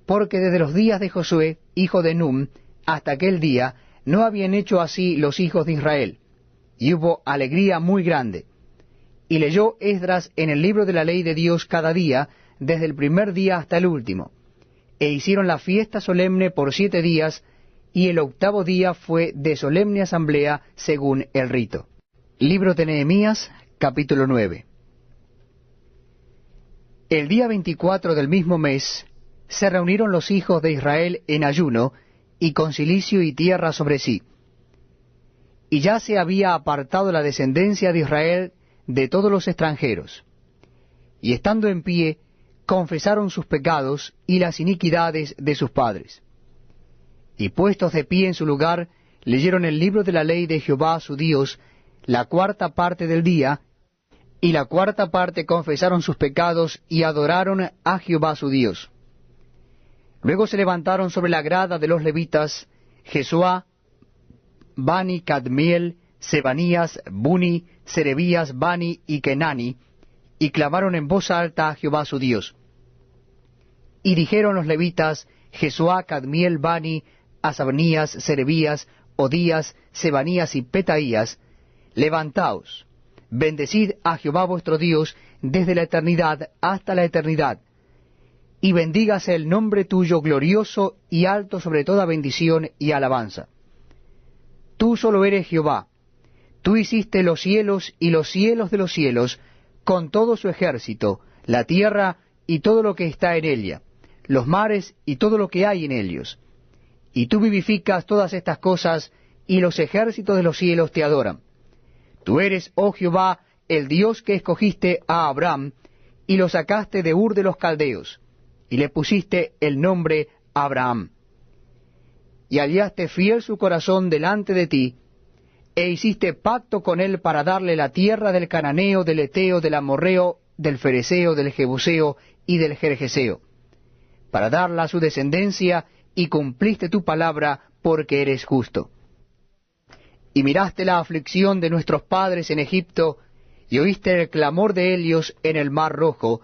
Porque desde los días de Josué, hijo de Num, hasta aquel día, no habían hecho así los hijos de Israel, y hubo alegría muy grande. Y leyó Esdras en el libro de la ley de Dios cada día, desde el primer día hasta el último. E hicieron la fiesta solemne por 7 días, y el 8º día fue de solemne asamblea según el rito. Libro de Nehemías, capítulo 9. El día 24 del mismo mes se reunieron los hijos de Israel en ayuno, y con cilicio y tierra sobre sí. Y ya se había apartado la descendencia de Israel de todos los extranjeros. Y estando en pie, confesaron sus pecados y las iniquidades de sus padres. Y puestos de pie en su lugar, leyeron el libro de la ley de Jehová su Dios, la 4ª parte del día, y la 4ª parte confesaron sus pecados y adoraron a Jehová su Dios. Luego se levantaron sobre la grada de los levitas Jesúa, Bani, Cadmiel, Sebanías, Buni, Serebías, Bani y Kenani, y clamaron en voz alta a Jehová su Dios. Y dijeron los levitas Jesúa, Cadmiel, Bani, Asabanías, Serebías, Odías, Sebanías y Petaías, levantaos, bendecid a Jehová vuestro Dios desde la eternidad hasta la eternidad, y bendígase el nombre tuyo glorioso y alto sobre toda bendición y alabanza. Tú solo eres Jehová, tú hiciste los cielos y los cielos de los cielos, con todo su ejército, la tierra y todo lo que está en ella, los mares y todo lo que hay en ellos. Y tú vivificas todas estas cosas, y los ejércitos de los cielos te adoran. Tú eres, oh Jehová, el Dios que escogiste a Abraham, y lo sacaste de Ur de los Caldeos, y le pusiste el nombre Abraham. Y hallaste fiel su corazón delante de ti, e hiciste pacto con él para darle la tierra del Cananeo, del Eteo, del Amorreo, del Fereseo, del Jebuseo y del Gergeseo, para darla a su descendencia, y cumpliste tu palabra porque eres justo. y miraste la aflicción de nuestros padres en Egipto, y oíste el clamor de ellos en el mar Rojo,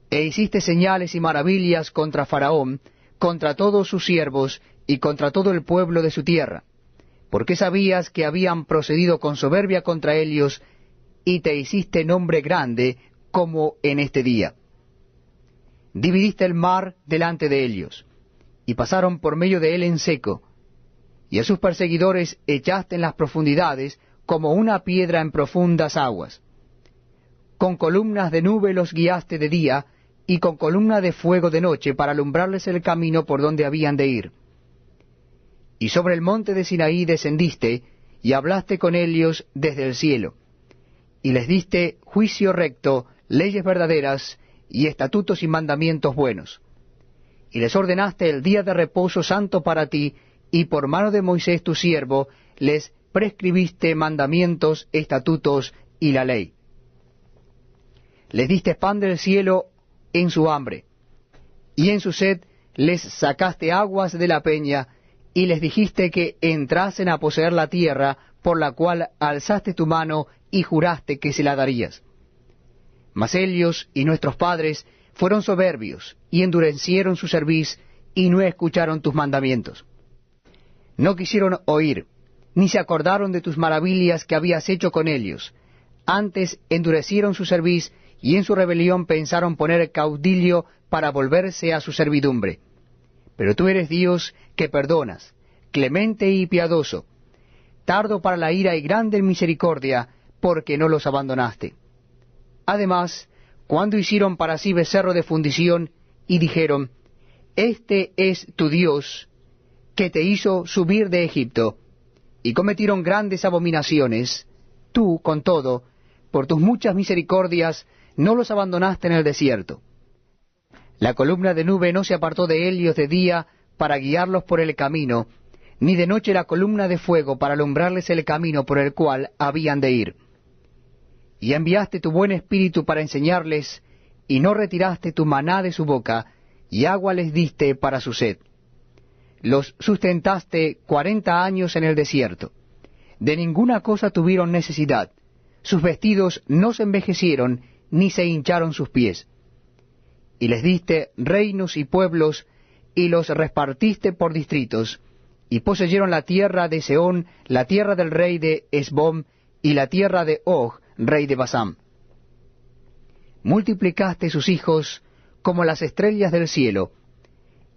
e hiciste señales y maravillas contra Faraón, contra todos sus siervos, y contra todo el pueblo de su tierra, porque sabías que habían procedido con soberbia contra ellos, y te hiciste nombre grande, como en este día. Dividiste el mar delante de ellos, y pasaron por medio de él en seco, y a sus perseguidores echaste en las profundidades, como una piedra en profundas aguas. Con columnas de nube los guiaste de día, y con columna de fuego de noche, para alumbrarles el camino por donde habían de ir. Y sobre el monte de Sinaí descendiste, y hablaste con ellos desde el cielo, y les diste juicio recto, leyes verdaderas, y estatutos y mandamientos buenos. Y les ordenaste el día de reposo santo para ti, y por mano de Moisés tu siervo, les prescribiste mandamientos, estatutos y la ley. Les diste pan del cielo en su hambre, y en su sed les sacaste aguas de la peña, y les dijiste que entrasen a poseer la tierra, por la cual alzaste tu mano y juraste que se la darías. Mas ellos y nuestros padres fueron soberbios, y endurecieron su cerviz, y no escucharon tus mandamientos. No quisieron oír, ni se acordaron de tus maravillas que habías hecho con ellos. Antes endurecieron su cerviz, y en su rebelión pensaron poner caudillo para volverse a su servidumbre. Pero tú eres Dios que perdonas, clemente y piadoso, tardo para la ira y grande en misericordia, porque no los abandonaste. Además, cuando hicieron para sí becerro de fundición, y dijeron, Este es tu Dios, que te hizo subir de Egipto, y cometieron grandes abominaciones, tú, con todo, por tus muchas misericordias, no los abandonaste en el desierto. La columna de nube no se apartó de ellos de día para guiarlos por el camino, ni de noche la columna de fuego para alumbrarles el camino por el cual habían de ir. Y enviaste tu buen espíritu para enseñarles, y no retiraste tu maná de su boca, y agua les diste para su sed. Los sustentaste 40 años en el desierto. De ninguna cosa tuvieron necesidad. Sus vestidos no se envejecieron, ni se hincharon sus pies. Y les diste reinos y pueblos, y los repartiste por distritos, y poseyeron la tierra de Sehón, la tierra del rey de Hesbón, y la tierra de Og, rey de Basán. Multiplicaste sus hijos como las estrellas del cielo,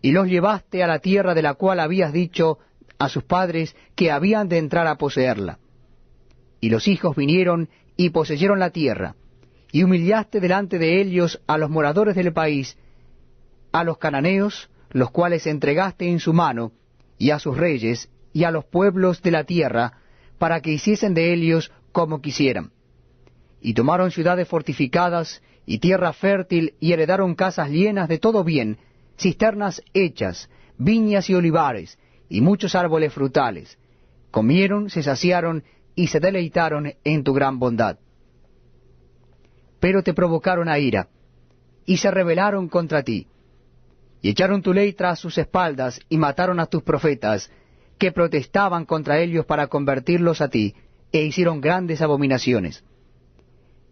y los llevaste a la tierra de la cual habías dicho a sus padres que habían de entrar a poseerla. Y los hijos vinieron y poseyeron la tierra, y humillaste delante de ellos a los moradores del país, a los cananeos, los cuales entregaste en su mano, y a sus reyes, y a los pueblos de la tierra, para que hiciesen de ellos como quisieran. Y tomaron ciudades fortificadas, y tierra fértil, y heredaron casas llenas de todo bien, cisternas hechas, viñas y olivares, y muchos árboles frutales. Comieron, se saciaron, y se deleitaron en tu gran bondad. Pero te provocaron a ira, y se rebelaron contra ti, y echaron tu ley tras sus espaldas, y mataron a tus profetas, que protestaban contra ellos para convertirlos a ti, e hicieron grandes abominaciones.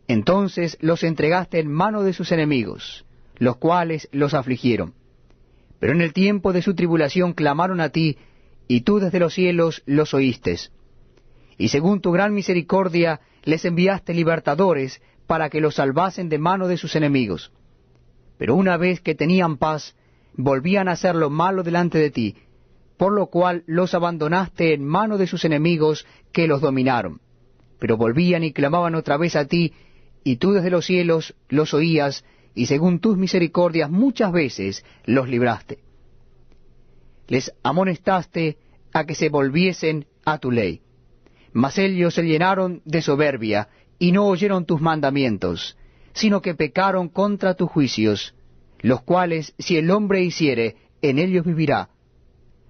Entonces los entregaste en mano de sus enemigos, los cuales los afligieron. Pero en el tiempo de su tribulación clamaron a ti, y tú desde los cielos los oíste. Y según tu gran misericordia les enviaste libertadores, para que los salvasen de mano de sus enemigos. Pero una vez que tenían paz, volvían a hacer lo malo delante de ti, por lo cual los abandonaste en mano de sus enemigos que los dominaron. Pero volvían y clamaban otra vez a ti, y tú desde los cielos los oías, y según tus misericordias muchas veces los libraste. Les amonestaste a que se volviesen a tu ley. Mas ellos se llenaron de soberbia, y no oyeron tus mandamientos, sino que pecaron contra tus juicios, los cuales si el hombre hiciere, en ellos vivirá.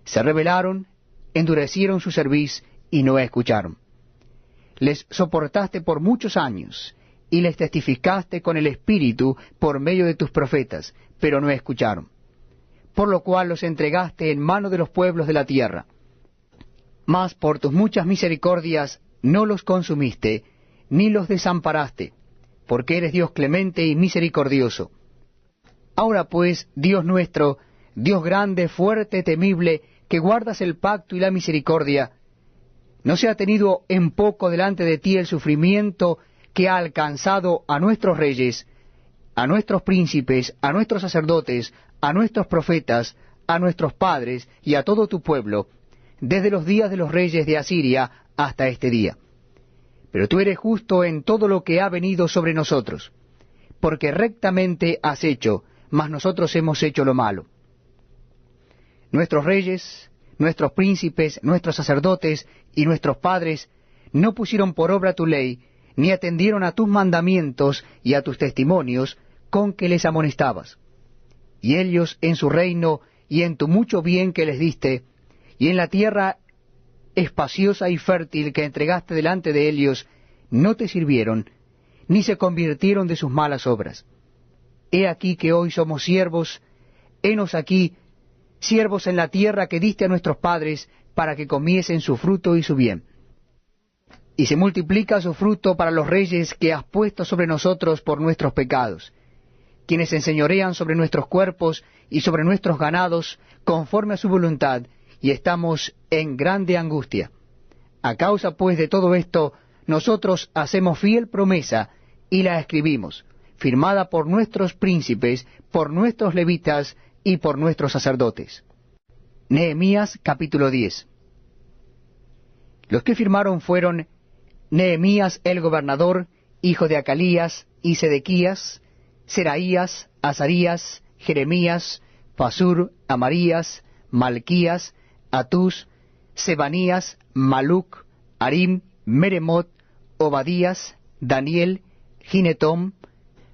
Se rebelaron, endurecieron su cerviz, y no escucharon. Les soportaste por muchos años, y les testificaste con el Espíritu por medio de tus profetas, pero no escucharon. Por lo cual los entregaste en mano de los pueblos de la tierra. Mas por tus muchas misericordias no los consumiste, ni los desamparaste, porque eres Dios clemente y misericordioso. Ahora pues, Dios nuestro, Dios grande, fuerte, temible, que guardas el pacto y la misericordia, no se ha tenido en poco delante de ti el sufrimiento que ha alcanzado a nuestros reyes, a nuestros príncipes, a nuestros sacerdotes, a nuestros profetas, a nuestros padres y a todo tu pueblo, desde los días de los reyes de Asiria hasta este día. Pero tú eres justo en todo lo que ha venido sobre nosotros, porque rectamente has hecho, mas nosotros hemos hecho lo malo. Nuestros reyes, nuestros príncipes, nuestros sacerdotes y nuestros padres no pusieron por obra tu ley, ni atendieron a tus mandamientos y a tus testimonios con que les amonestabas. Y ellos en su reino y en tu mucho bien que les diste, y en la tierra espaciosa y fértil que entregaste delante de ellos, no te sirvieron, ni se convirtieron de sus malas obras. He aquí que hoy somos siervos, henos aquí, siervos en la tierra que diste a nuestros padres, para que comiesen su fruto y su bien. Y se multiplica su fruto para los reyes que has puesto sobre nosotros por nuestros pecados, quienes enseñorean sobre nuestros cuerpos y sobre nuestros ganados, conforme a su voluntad, y estamos en grande angustia. A causa pues de todo esto, nosotros hacemos fiel promesa, y la escribimos, firmada por nuestros príncipes, por nuestros levitas y por nuestros sacerdotes. Nehemías capítulo 10. Los que firmaron fueron Nehemías el gobernador, hijo de Acalías, y Sedequías, Seraías, Azarías, Jeremías, Pasur, Amarías, Malquías, Atús, Sebanías, Maluc, Arim, Meremot, Obadías, Daniel, Ginetom,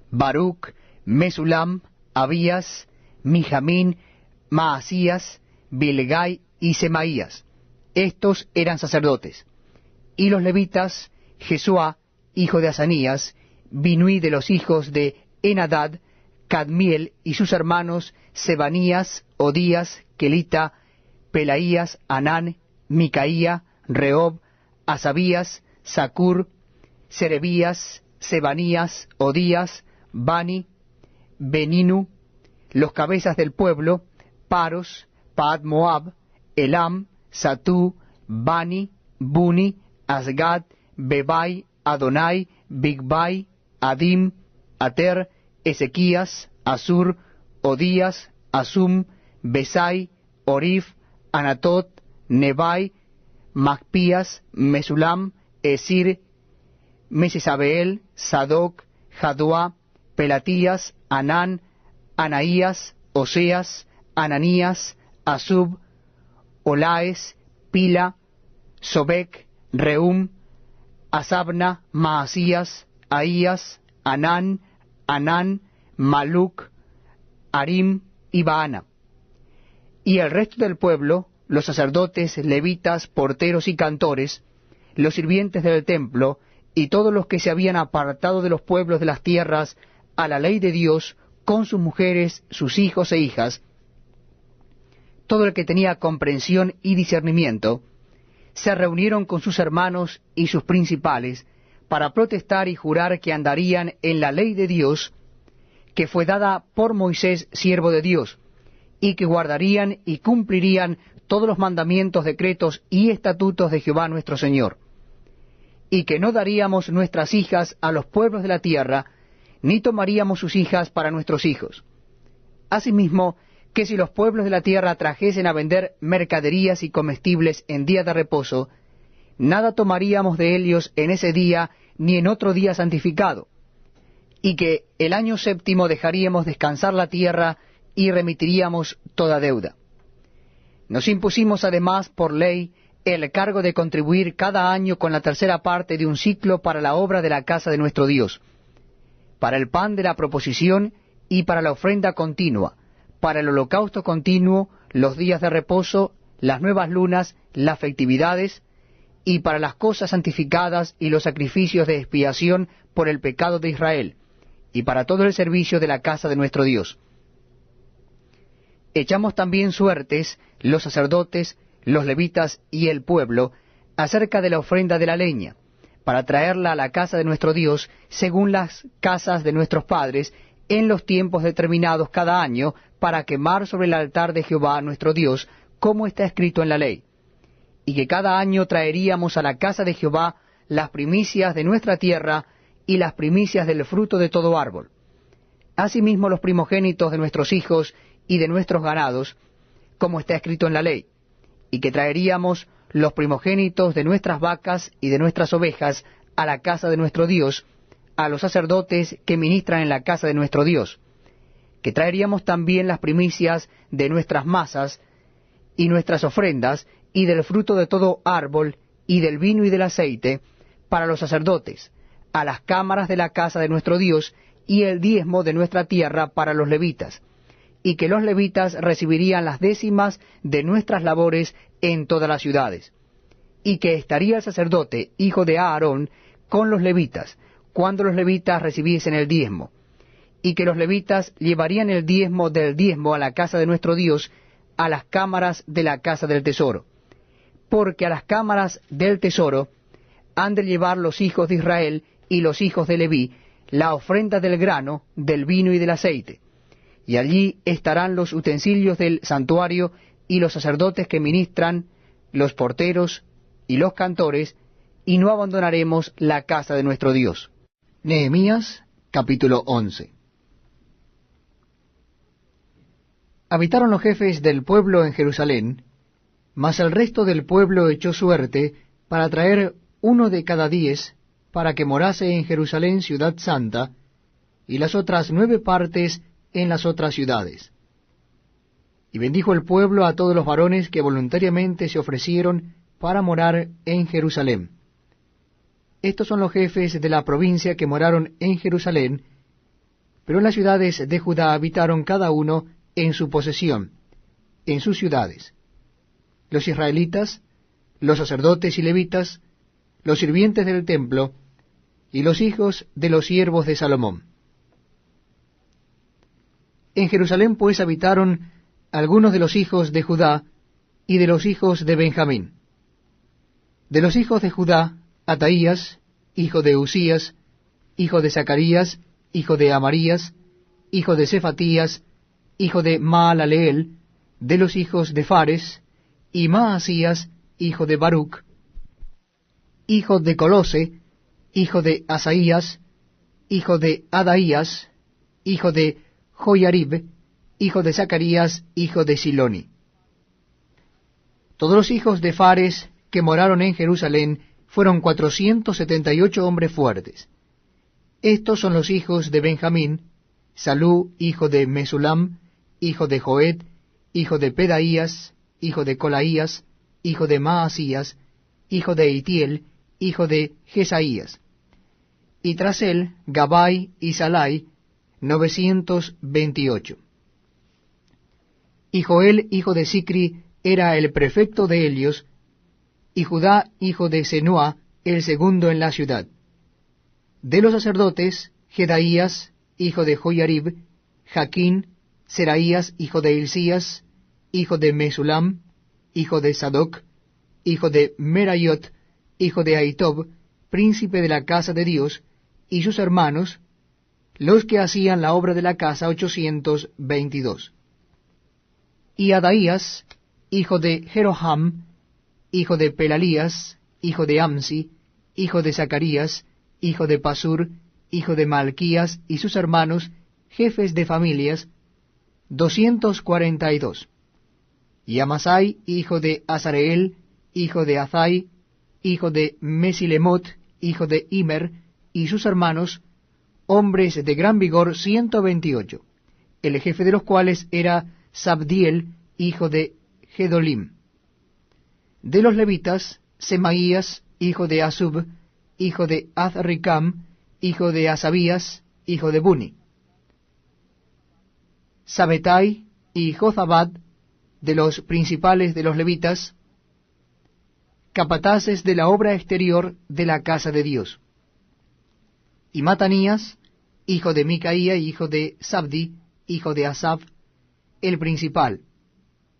Baruc, Mesulam, Abías, Mijamín, Maasías, Bilgai y Semaías. Estos eran sacerdotes. Y los levitas, Jesuá, hijo de Asanías, Binui de los hijos de Enadad, Cadmiel y sus hermanos, Sebanías, Odías, Kelita, Pelaías, Anán, Micaía, Rehob, Asabías, Sacur, Serebías, Sebanías, Odías, Bani, Beninu, los cabezas del pueblo, Paros, Paad Moab, Elam, Satú, Bani, Buni, Asgad, Bebai, Adonai, Bigbai, Adim, Ater, Ezequías, Asur, Odías, Asum, Besai, Orif, Anatot, Nebai, Macpías, Mesulam, Esir, Mesesabeel, Sadoc, Jaduá, Pelatías, Anán, Anaías, Oseas, Ananías, Asub, Olaes, Pila, Sobek, Reum, Asabna, Maasías, Ahías, Anán, Maluc, Arim y Baana. Y el resto del pueblo, los sacerdotes, levitas, porteros y cantores, los sirvientes del templo, y todos los que se habían apartado de los pueblos de las tierras a la ley de Dios, con sus mujeres, sus hijos e hijas, todo el que tenía comprensión y discernimiento, se reunieron con sus hermanos y sus principales, para protestar y jurar que andarían en la ley de Dios, que fue dada por Moisés, siervo de Dios, y que guardarían y cumplirían todos los mandamientos, decretos y estatutos de Jehová nuestro Señor, y que no daríamos nuestras hijas a los pueblos de la tierra, ni tomaríamos sus hijas para nuestros hijos. Asimismo, que si los pueblos de la tierra trajesen a vender mercaderías y comestibles en día de reposo, nada tomaríamos de ellos en ese día ni en otro día santificado, y que el año séptimo dejaríamos descansar la tierra y remitiríamos toda deuda. Nos impusimos además por ley el cargo de contribuir cada año con la tercera parte de un siclo para la obra de la casa de nuestro Dios, para el pan de la proposición y para la ofrenda continua, para el holocausto continuo, los días de reposo, las nuevas lunas, las festividades, y para las cosas santificadas y los sacrificios de expiación por el pecado de Israel, y para todo el servicio de la casa de nuestro Dios. Echamos también suertes los sacerdotes, los levitas y el pueblo, acerca de la ofrenda de la leña, para traerla a la casa de nuestro Dios, según las casas de nuestros padres, en los tiempos determinados cada año, para quemar sobre el altar de Jehová nuestro Dios, como está escrito en la ley. Y que cada año traeríamos a la casa de Jehová las primicias de nuestra tierra y las primicias del fruto de todo árbol. Asimismo los primogénitos de nuestros hijos y de nuestros ganados, como está escrito en la ley. Y que traeríamos los primogénitos de nuestras vacas y de nuestras ovejas a la casa de nuestro Dios, a los sacerdotes que ministran en la casa de nuestro Dios. Que traeríamos también las primicias de nuestras masas y nuestras ofrendas, y del fruto de todo árbol, y del vino y del aceite, para los sacerdotes, a las cámaras de la casa de nuestro Dios, y el diezmo de nuestra tierra para los levitas, y que los levitas recibirían las décimas de nuestras labores en todas las ciudades, y que estaría el sacerdote, hijo de Aarón, con los levitas, cuando los levitas recibiesen el diezmo, y que los levitas llevarían el diezmo del diezmo a la casa de nuestro Dios, a las cámaras de la casa del tesoro, porque a las cámaras del tesoro han de llevar los hijos de Israel y los hijos de Leví la ofrenda del grano, del vino y del aceite, y allí estarán los utensilios del santuario y los sacerdotes que ministran, los porteros y los cantores, y no abandonaremos la casa de nuestro Dios. Nehemías, capítulo 11. Habitaron los jefes del pueblo en Jerusalén, mas el resto del pueblo echó suerte para traer 1 de cada 10, para que morase en Jerusalén ciudad santa, y las otras 9 partes en las otras ciudades. Y bendijo el pueblo a todos los varones que voluntariamente se ofrecieron para morar en Jerusalén. Estos son los jefes de la provincia que moraron en Jerusalén, pero en las ciudades de Judá habitaron cada uno en su posesión, en sus ciudades: los israelitas, los sacerdotes y levitas, los sirvientes del templo, y los hijos de los siervos de Salomón. En Jerusalén pues habitaron algunos de los hijos de Judá y de los hijos de Benjamín. De los hijos de Judá, Ataías, hijo de Usías, hijo de Zacarías, hijo de Amarías, hijo de Cefatías, hijo de Maalaleel; de los hijos de Fares, y Maasías, hijo de Baruc, hijo de Colose, hijo de Asaías, hijo de Adaías, hijo de Joiarib, hijo de Zacarías, hijo de Siloni. Todos los hijos de Fares que moraron en Jerusalén fueron 478 hombres fuertes. Estos son los hijos de Benjamín: Salú, hijo de Mesulam, hijo de Joed, hijo de Pedaías, hijo de Colaías, hijo de Maasías, hijo de Itiel, hijo de Jesaías. Y tras él, Gabai y Salai, 928. Y Joel, hijo de Sicri, era el prefecto de Helios, y Judá, hijo de Senua, el segundo en la ciudad. De los sacerdotes, Jedaías, hijo de Joiarib, Jaquín, Seraías, hijo de Hilcías, hijo de Mesulam, hijo de Sadoc, hijo de Merayot, hijo de Ahitob, príncipe de la casa de Dios, y sus hermanos, los que hacían la obra de la casa, 822. Y Adaías, hijo de Jeroham, hijo de Pelalías, hijo de Amsi, hijo de Zacarías, hijo de Pasur, hijo de Malquías, y sus hermanos, jefes de familias, 242. Y Amasai, hijo de Azareel, hijo de Azai, hijo de Mesilemot, hijo de Immer, y sus hermanos, hombres de gran vigor, 128, el jefe de los cuales era Sabdiel, hijo de Gedolim. De los levitas, Semaías, hijo de Asub, hijo de Azricam, hijo de Asabías, hijo de Buni. Sabetai y Jozabad, de los principales de los levitas, capataces de la obra exterior de la casa de Dios. Y Matanías, hijo de Micaía, hijo de Sabdi, hijo de Asaf, el principal.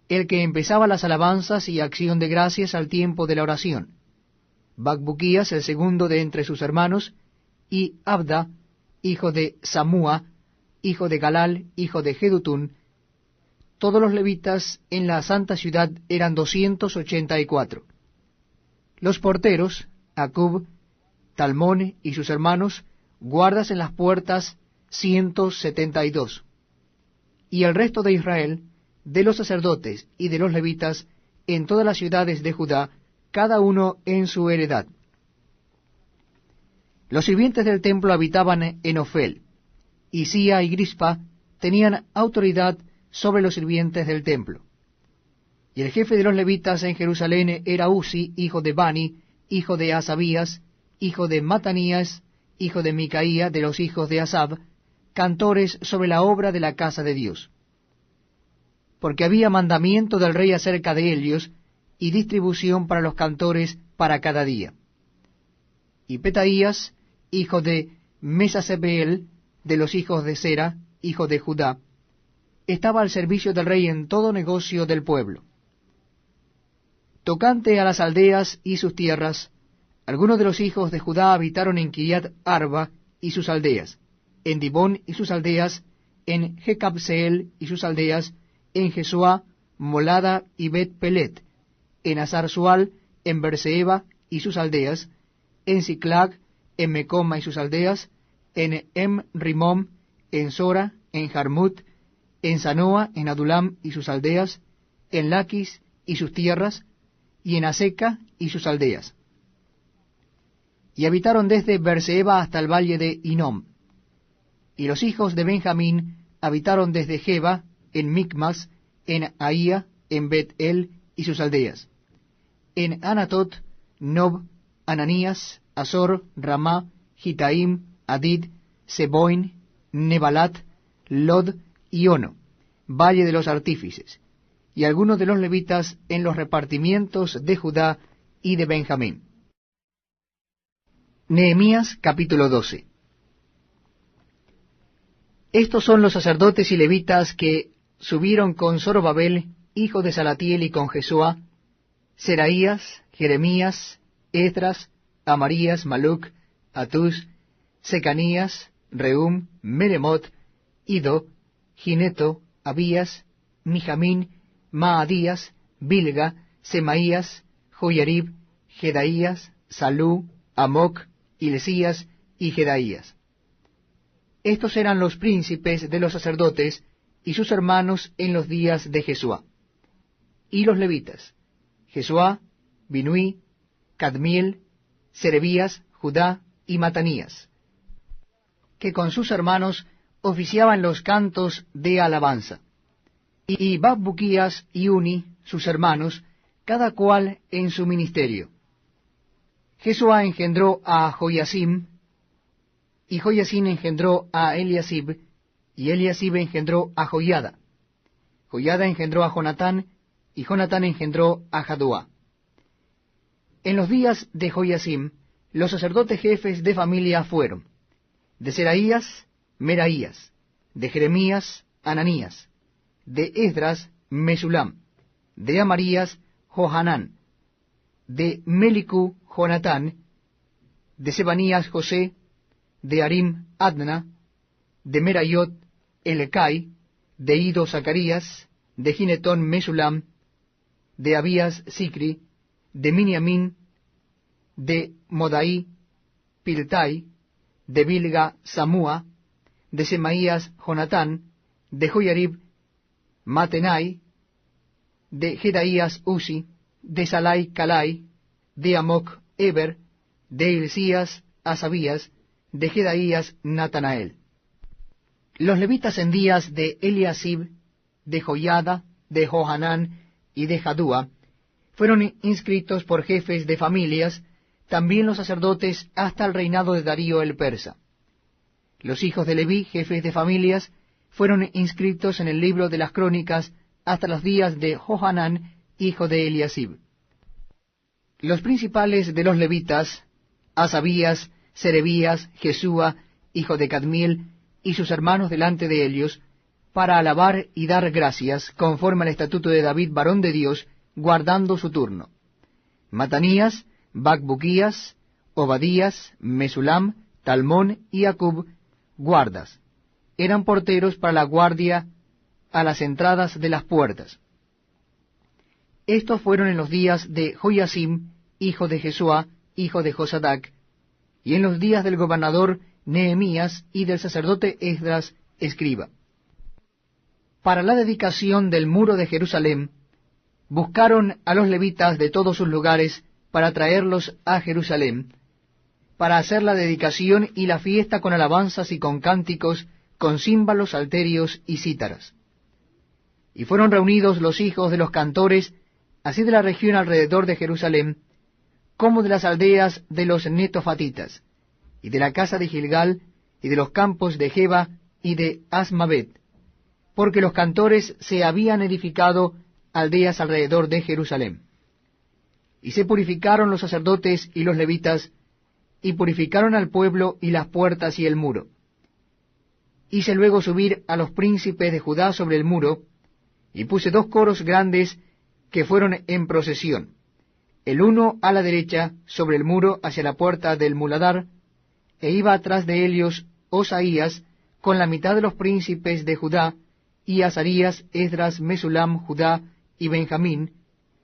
el que empezaba las alabanzas y acción de gracias al tiempo de la oración, Bacbuquías el segundo de entre sus hermanos, y Abda, hijo de Samúa, hijo de Galal, hijo de Jedutún. Todos los levitas en la santa ciudad eran 284. Los porteros, Acub, Talmón y sus hermanos, guardas en las puertas, 172. Y el resto de Israel, de los sacerdotes y de los levitas, en todas las ciudades de Judá, cada uno en su heredad. Los sirvientes del templo habitaban en Ofel, y Sía y Grispa tenían autoridad sobre los sirvientes del templo. Y el jefe de los levitas en Jerusalén era Uzi, hijo de Bani, hijo de Asabías, hijo de Matanías, hijo de Micaía, de los hijos de Asab, cantores sobre la obra de la casa de Dios. Porque había mandamiento del rey acerca de ellos, y distribución para los cantores para cada día. Y Petaías, hijo de Mesasebeel, de los hijos de Sera, hijo de Judá, estaba al servicio del rey en todo negocio del pueblo. Tocante a las aldeas y sus tierras, algunos de los hijos de Judá habitaron en Kiriat Arba y sus aldeas, en Dibón y sus aldeas, en Jecabseel y sus aldeas, en Jesuá, Molada y Bet Pelet, en Azar-Sual, en Berseba y sus aldeas, en Siclag, en Mecoma y sus aldeas, en Rimom, en Sora, en Jarmut, en Sanoa, en Adulam y sus aldeas, en Laquis y sus tierras, y en Aseca y sus aldeas. Y habitaron desde Berseba hasta el valle de Hinom. Y los hijos de Benjamín habitaron desde Geba, en Micmas, en Ahía, en Bet-El y sus aldeas, en Anatot, Nob, Ananías, Azor, Ramá, Gitaim, Adid, Seboin, Nebalat, Lod y Ono, valle de los artífices, y algunos de los levitas en los repartimientos de Judá y de Benjamín. Nehemías capítulo 12. Estos son los sacerdotes y levitas que subieron con Zorobabel, hijo de Salatiel, y con Jesúa, Seraías, Jeremías, Esdras, Amarías, Maluc, Atús, Secanías, Reum, Meremot, Ido, Gineto, Abías, Mijamín, Maadías, Bilga, Semaías, Joyarib, Jedaías, Salú, Amoc, Hilcías y Jedaías. Estos eran los príncipes de los sacerdotes y sus hermanos en los días de Jesuá. Y los levitas, Jesuá, Binuí, Cadmiel, Serebías, Judá y Matanías, que con sus hermanos oficiaban los cantos de alabanza. Y Bacbuquías y Uni, sus hermanos, cada cual en su ministerio. Jesuá engendró a Joiasim, y Joiasim engendró a Eliasib, y Eliasib engendró a Joiada. Joiada engendró a Jonatán, y Jonatán engendró a Jaduá. En los días de Joiasim, los sacerdotes jefes de familia fueron: de Seraías, Meraías; de Jeremías, Ananías; de Esdras, Mesulam; de Amarías, Johanán; de Melicú, Jonatán; de Sebanías, José; de Arim, Adna; de Merayot, Elecai; de Ido, Zacarías; de Ginetón, Mesulam; de Abías, Sicri; de Miniamín; de Modaí, Piltai; de Bilga, Samúa; de Semaías, Jonatán; de Joyarib, Matenai; de Jedaías, Uzi; de Salai, Calai; de Amoc, Eber; de Hilcías, Asabías; de Jedaías, Natanael. Los levitas en días de Eliasib, de Joiada, de Johanán y de Jadúa fueron inscritos por jefes de familias, también los sacerdotes hasta el reinado de Darío el persa. Los hijos de Leví, jefes de familias, fueron inscritos en el libro de las crónicas hasta los días de Johanán, hijo de Eliasib. Los principales de los levitas, Asabías, Serebías, Jesúa, hijo de Cadmiel, y sus hermanos delante de ellos, para alabar y dar gracias, conforme al estatuto de David, varón de Dios, guardando su turno. Matanías, Bacbuquías, Obadías, Mesulam, Talmón y Acub, guardas. Eran porteros para la guardia a las entradas de las puertas. Estos fueron en los días de Joiacim, hijo de Jesuá, hijo de Josadac, y en los días del gobernador Nehemías y del sacerdote Esdras, escriba. Para la dedicación del muro de Jerusalén, buscaron a los levitas de todos sus lugares para traerlos a Jerusalén, para hacer la dedicación y la fiesta con alabanzas y con cánticos, con címbalos, salterios y cítaras. Y fueron reunidos los hijos de los cantores, así de la región alrededor de Jerusalén, como de las aldeas de los netofatitas, y de la casa de Gilgal, y de los campos de Geba y de Asmavet, porque los cantores se habían edificado aldeas alrededor de Jerusalén. Y se purificaron los sacerdotes y los levitas, y purificaron al pueblo y las puertas y el muro. Hice luego subir a los príncipes de Judá sobre el muro, y puse 2 coros grandes que fueron en procesión, el uno a la derecha sobre el muro hacia la puerta del muladar, e iba atrás de ellos Osaías con la mitad de los príncipes de Judá, y Azarías, Esdras, Mesulam, Judá y Benjamín,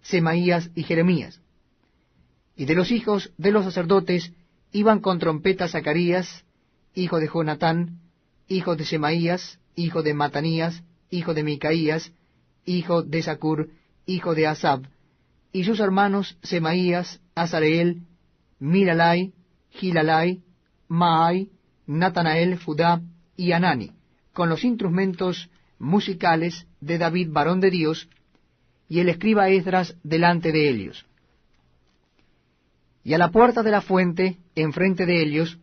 Semaías y Jeremías. Y de los hijos de los sacerdotes iban con trompeta Zacarías, hijo de Jonatán, hijo de Semaías, hijo de Matanías, hijo de Micaías, hijo de Zacur, hijo de Asab, y sus hermanos Semaías, Azareel, Milalai, Gilalai, Maai, Natanael, Judá y Anani, con los instrumentos musicales de David, varón de Dios, y el escriba Esdras delante de ellos. Y a la puerta de la fuente, enfrente de ellos,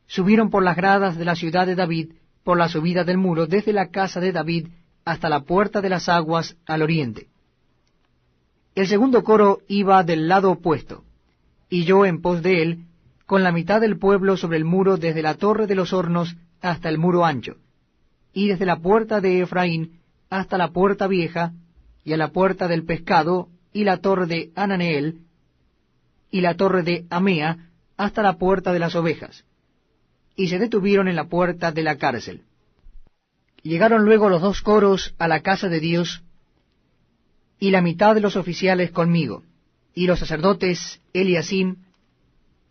subieron por las gradas de la ciudad de David, por la subida del muro, desde la casa de David hasta la puerta de las aguas al oriente. El segundo coro iba del lado opuesto, y yo en pos de él, con la mitad del pueblo sobre el muro, desde la torre de los hornos hasta el muro ancho, y desde la puerta de Efraín hasta la puerta vieja, y a la puerta del pescado, y la torre de Ananeel, y la torre de Amea, hasta la puerta de las ovejas, y se detuvieron en la puerta de la cárcel. Llegaron luego los 2 coros a la casa de Dios, y la mitad de los oficiales conmigo, y los sacerdotes Eliasim,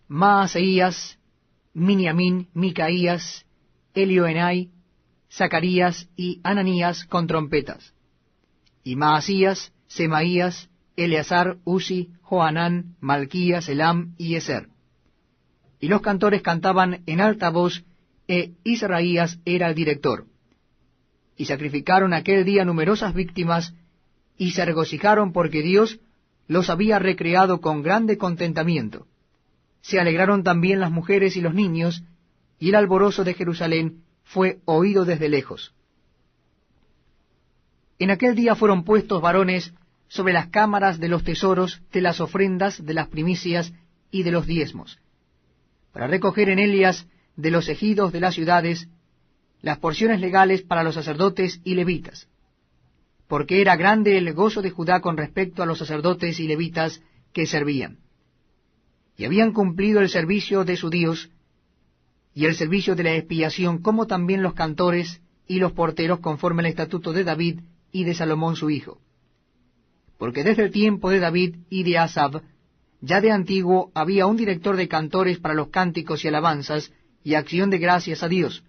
Maaseías, Miniamín, Micaías, Elioenai, Zacarías y Ananías con trompetas, y Maasías, Semaías, Eleazar, Uzi, Johanán, Malquías, Elam y Eser. Y los cantores cantaban en alta voz, Israías era el director. Y sacrificaron aquel día numerosas víctimas, y se regocijaron porque Dios los había recreado con grande contentamiento. Se alegraron también las mujeres y los niños, y el alborozo de Jerusalén fue oído desde lejos. En aquel día fueron puestos varones sobre las cámaras de los tesoros, de las ofrendas, de las primicias y de los diezmos, para recoger en ellas de los ejidos de las ciudades las porciones legales para los sacerdotes y levitas, porque era grande el gozo de Judá con respecto a los sacerdotes y levitas que servían. Y habían cumplido el servicio de su Dios, y el servicio de la expiación, como también los cantores y los porteros, conforme al estatuto de David y de Salomón su hijo. Porque desde el tiempo de David y de Asab, ya de antiguo había un director de cantores para los cánticos y alabanzas y acción de gracias a Dios.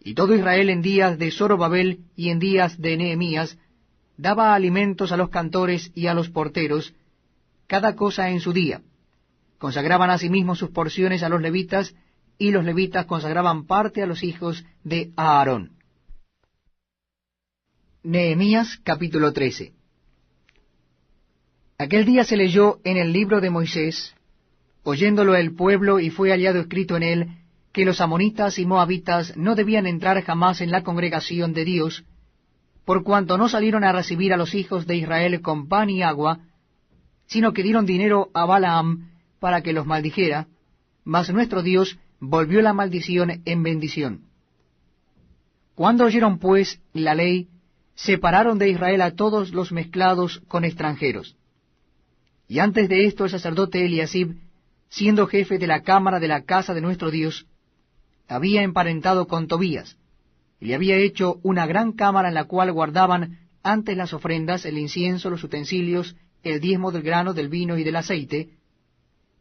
Y todo Israel en días de Zorobabel y en días de Nehemías daba alimentos a los cantores y a los porteros, cada cosa en su día. Consagraban asimismo sus porciones a los levitas, y los levitas consagraban parte a los hijos de Aarón. Nehemías capítulo 13. Aquel día se leyó en el libro de Moisés, oyéndolo el pueblo, y fue hallado escrito en él, que los amonitas y moabitas no debían entrar jamás en la congregación de Dios, por cuanto no salieron a recibir a los hijos de Israel con pan y agua, sino que dieron dinero a Balaam para que los maldijera, mas nuestro Dios volvió la maldición en bendición. Cuando oyeron pues la ley, separaron de Israel a todos los mezclados con extranjeros. Y antes de esto el sacerdote Eliasib, siendo jefe de la cámara de la casa de nuestro Dios, había emparentado con Tobías, y le había hecho una gran cámara en la cual guardaban antes las ofrendas, el incienso, los utensilios, el diezmo del grano, del vino y del aceite,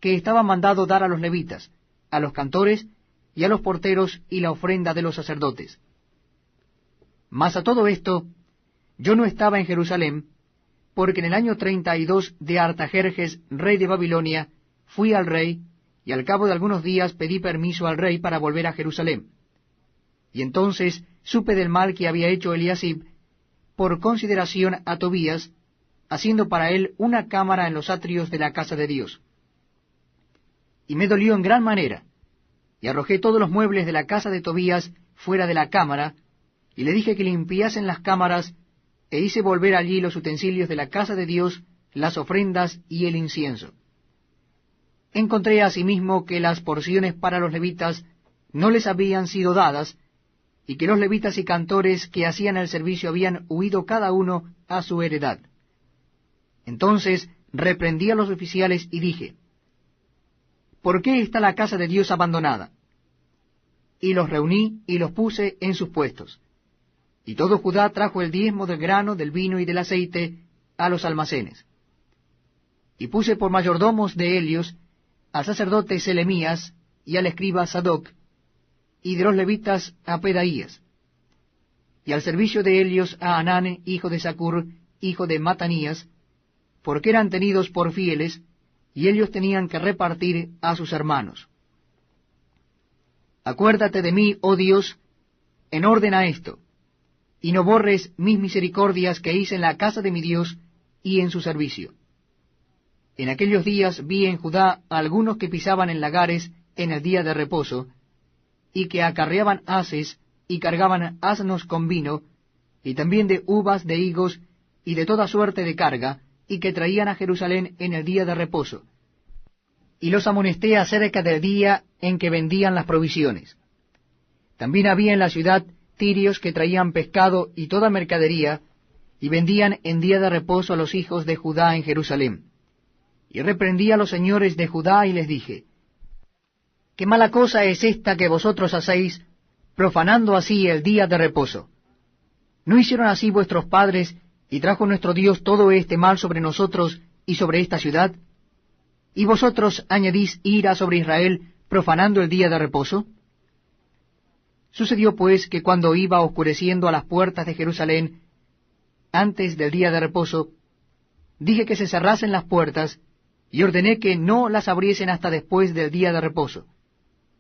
que estaba mandado dar a los levitas, a los cantores y a los porteros y la ofrenda de los sacerdotes. Mas a todo esto, yo no estaba en Jerusalén, porque en el año 32 de Artajerjes, rey de Babilonia, fui al rey, y al cabo de algunos días pedí permiso al rey para volver a Jerusalén. Y entonces supe del mal que había hecho Eliasib, por consideración a Tobías, haciendo para él una cámara en los atrios de la casa de Dios. Y me dolió en gran manera, y arrojé todos los muebles de la casa de Tobías fuera de la cámara, y le dije que limpiasen las cámaras, e hice volver allí los utensilios de la casa de Dios, las ofrendas y el incienso. Encontré asimismo que las porciones para los levitas no les habían sido dadas, y que los levitas y cantores que hacían el servicio habían huido cada uno a su heredad. Entonces reprendí a los oficiales y dije, ¿por qué está la casa de Dios abandonada? Y los reuní y los puse en sus puestos. Y todo Judá trajo el diezmo del grano, del vino y del aceite a los almacenes. Y puse por mayordomos de ellos al sacerdote Selemías y al escriba Sadoc, y de los levitas a Pedaías, y al servicio de ellos a Anán, hijo de Zacur, hijo de Matanías, porque eran tenidos por fieles, y ellos tenían que repartir a sus hermanos. Acuérdate de mí, oh Dios, en orden a esto, y no borres mis misericordias que hice en la casa de mi Dios y en su servicio. En aquellos días vi en Judá a algunos que pisaban en lagares en el día de reposo, y que acarreaban haces y cargaban asnos con vino, y también de uvas, de higos, y de toda suerte de carga, y que traían a Jerusalén en el día de reposo. Y los amonesté acerca del día en que vendían las provisiones. También había en la ciudad tirios que traían pescado y toda mercadería, y vendían en día de reposo a los hijos de Judá en Jerusalén. Y reprendí a los señores de Judá y les dije, ¿qué mala cosa es esta que vosotros hacéis, profanando así el día de reposo? ¿No hicieron así vuestros padres, y trajo nuestro Dios todo este mal sobre nosotros y sobre esta ciudad? ¿Y vosotros añadís ira sobre Israel, profanando el día de reposo? Sucedió pues que cuando iba oscureciendo a las puertas de Jerusalén, antes del día de reposo, dije que se cerrasen las puertas, y ordené que no las abriesen hasta después del día de reposo.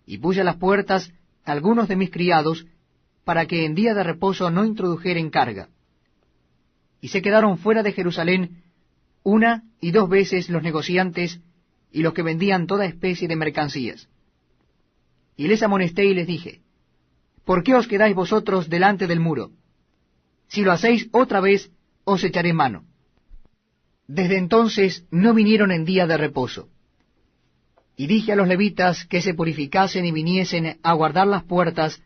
Y puse a las puertas algunos de mis criados, para que en día de reposo no introdujeren carga. Y se quedaron fuera de Jerusalén 1 y 2 veces los negociantes y los que vendían toda especie de mercancías. Y les amonesté y les dije, ¿por qué os quedáis vosotros delante del muro? Si lo hacéis otra vez, os echaré mano. Desde entonces no vinieron en día de reposo. Y dije a los levitas que se purificasen y viniesen a guardar las puertas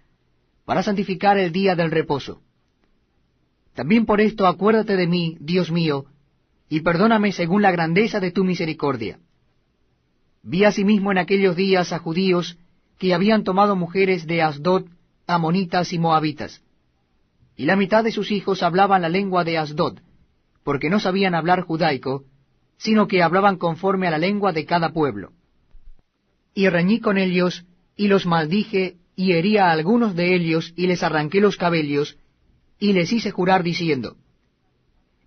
para santificar el día del reposo. También por esto acuérdate de mí, Dios mío, y perdóname según la grandeza de tu misericordia. Vi asimismo en aquellos días a judíos que habían tomado mujeres de Asdod, amonitas y moabitas. Y la mitad de sus hijos hablaban la lengua de Asdod, porque no sabían hablar judaico, sino que hablaban conforme a la lengua de cada pueblo. Y reñí con ellos, y los maldije, y herí a algunos de ellos, y les arranqué los cabellos, y les hice jurar diciendo,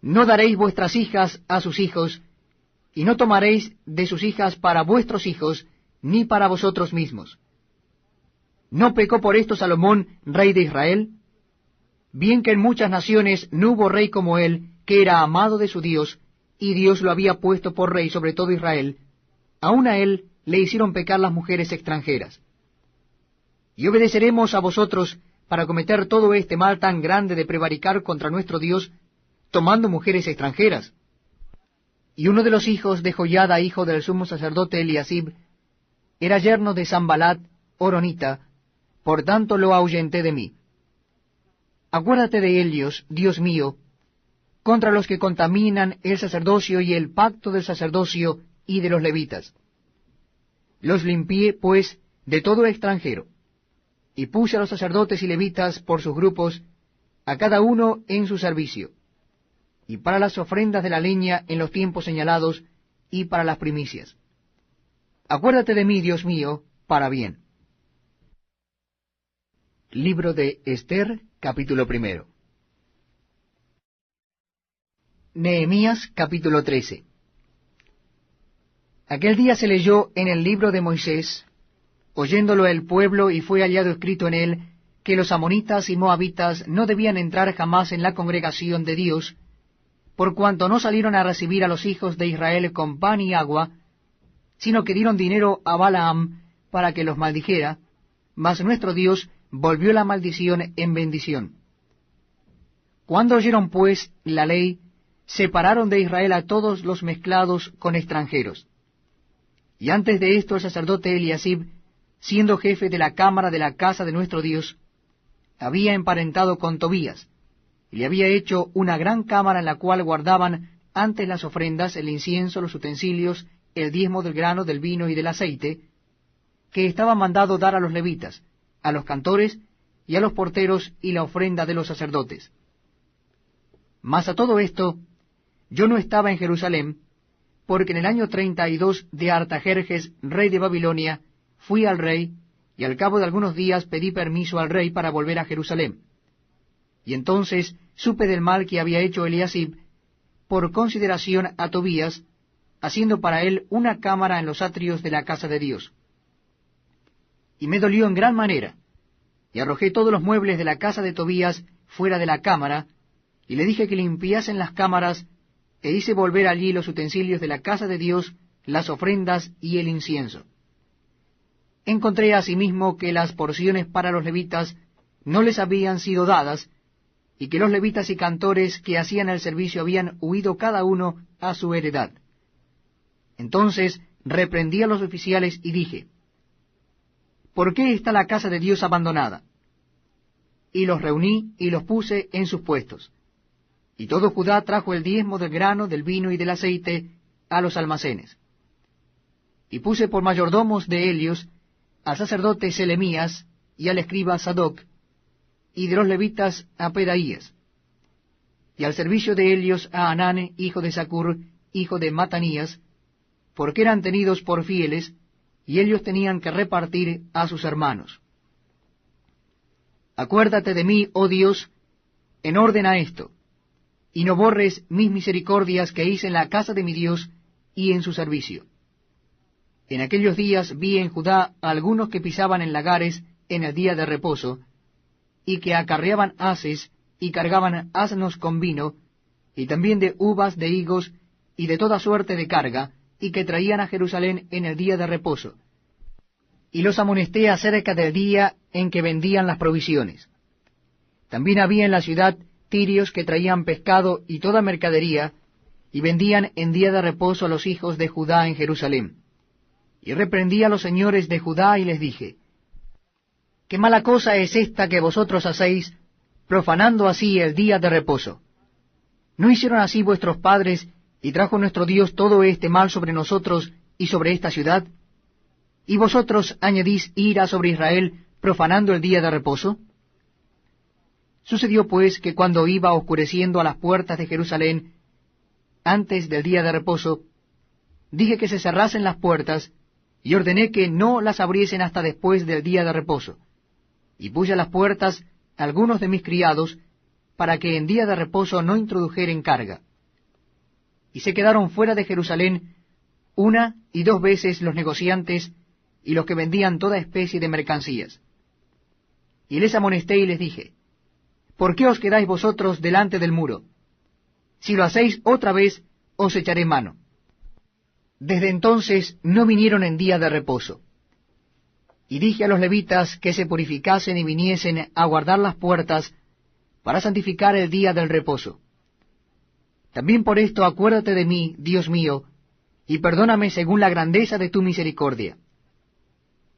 no daréis vuestras hijas a sus hijos, y no tomaréis de sus hijas para vuestros hijos, ni para vosotros mismos. ¿No pecó por esto Salomón, rey de Israel? Bien que en muchas naciones no hubo rey como él, que era amado de su Dios, y Dios lo había puesto por rey sobre todo Israel, aun a él le hicieron pecar las mujeres extranjeras. Y obedeceremos a vosotros para cometer todo este mal tan grande de prevaricar contra nuestro Dios, tomando mujeres extranjeras. Y uno de los hijos de Joiada, hijo del sumo sacerdote Eliasib, era yerno de Sanbalat, horonita, por tanto lo ahuyenté de mí. Acuérdate de ellos, Dios mío, contra los que contaminan el sacerdocio y el pacto del sacerdocio y de los levitas. Los limpié, pues, de todo extranjero, y puse a los sacerdotes y levitas por sus grupos, a cada uno en su servicio, y para las ofrendas de la leña en los tiempos señalados, y para las primicias. Acuérdate de mí, Dios mío, para bien. Libro de Ester, capítulo 1. Nehemías, capítulo 13. Aquel día se leyó en el libro de Moisés, oyéndolo el pueblo, y fue hallado escrito en él, que los amonitas y moabitas no debían entrar jamás en la congregación de Dios, por cuanto no salieron a recibir a los hijos de Israel con pan y agua, sino que dieron dinero a Balaam para que los maldijera, mas nuestro Dios volvió la maldición en bendición. Cuando oyeron pues la ley, separaron de Israel a todos los mezclados con extranjeros. Y antes de esto el sacerdote Eliasib, siendo jefe de la cámara de la casa de nuestro Dios, había emparentado con Tobías, y le había hecho una gran cámara en la cual guardaban antes las ofrendas, el incienso, los utensilios, el diezmo del grano, del vino y del aceite, que estaba mandado dar a los levitas, a los cantores y a los porteros, y la ofrenda de los sacerdotes. Mas a todo esto yo no estaba en Jerusalén, porque en el año 32 de Artajerjes, rey de Babilonia, fui al rey, y al cabo de algunos días pedí permiso al rey para volver a Jerusalén. Y entonces supe del mal que había hecho Eliasib, por consideración a Tobías, haciendo para él una cámara en los atrios de la casa de Dios. Y me dolió en gran manera, y arrojé todos los muebles de la casa de Tobías fuera de la cámara, y le dije que limpiasen las cámaras, e hice volver allí los utensilios de la casa de Dios, las ofrendas y el incienso. Encontré asimismo que las porciones para los levitas no les habían sido dadas, y que los levitas y cantores que hacían el servicio habían huido cada uno a su heredad. Entonces reprendí a los oficiales y dije, ¿por qué está la casa de Dios abandonada? Y los reuní y los puse en sus puestos. Y todo Judá trajo el diezmo del grano, del vino y del aceite a los almacenes. Y puse por mayordomos de ellos al sacerdote Selemías y al escriba Sadoc, y de los levitas a Pedaías, y al servicio de ellos a Anán, hijo de Zacur, hijo de Matanías, porque eran tenidos por fieles, y ellos tenían que repartir a sus hermanos. Acuérdate de mí, oh Dios, en orden a esto, y no borres mis misericordias que hice en la casa de mi Dios y en su servicio. En aquellos días vi en Judá a algunos que pisaban en lagares en el día de reposo, y que acarreaban haces y cargaban asnos con vino, y también de uvas, de higos, y de toda suerte de carga, y que traían a Jerusalén en el día de reposo. Y los amonesté acerca del día en que vendían las provisiones. También había en la ciudad tirios que traían pescado y toda mercadería, y vendían en día de reposo a los hijos de Judá en Jerusalén. Y reprendí a los señores de Judá y les dije, ¿qué mala cosa es esta que vosotros hacéis, profanando así el día de reposo? ¿No hicieron así vuestros padres, y trajo nuestro Dios todo este mal sobre nosotros y sobre esta ciudad? ¿Y vosotros añadís ira sobre Israel, profanando el día de reposo? Sucedió pues que cuando iba oscureciendo a las puertas de Jerusalén, antes del día de reposo, dije que se cerrasen las puertas, y ordené que no las abriesen hasta después del día de reposo. Y puse a las puertas algunos de mis criados, para que en día de reposo no introdujeren carga. Y se quedaron fuera de Jerusalén 1 y 2 veces los negociantes y los que vendían toda especie de mercancías. Y les amonesté y les dije, ¿por qué os quedáis vosotros delante del muro? Si lo hacéis otra vez, os echaré mano. Desde entonces no vinieron en día de reposo. Y dije a los levitas que se purificasen y viniesen a guardar las puertas para santificar el día del reposo. También por esto acuérdate de mí, Dios mío, y perdóname según la grandeza de tu misericordia.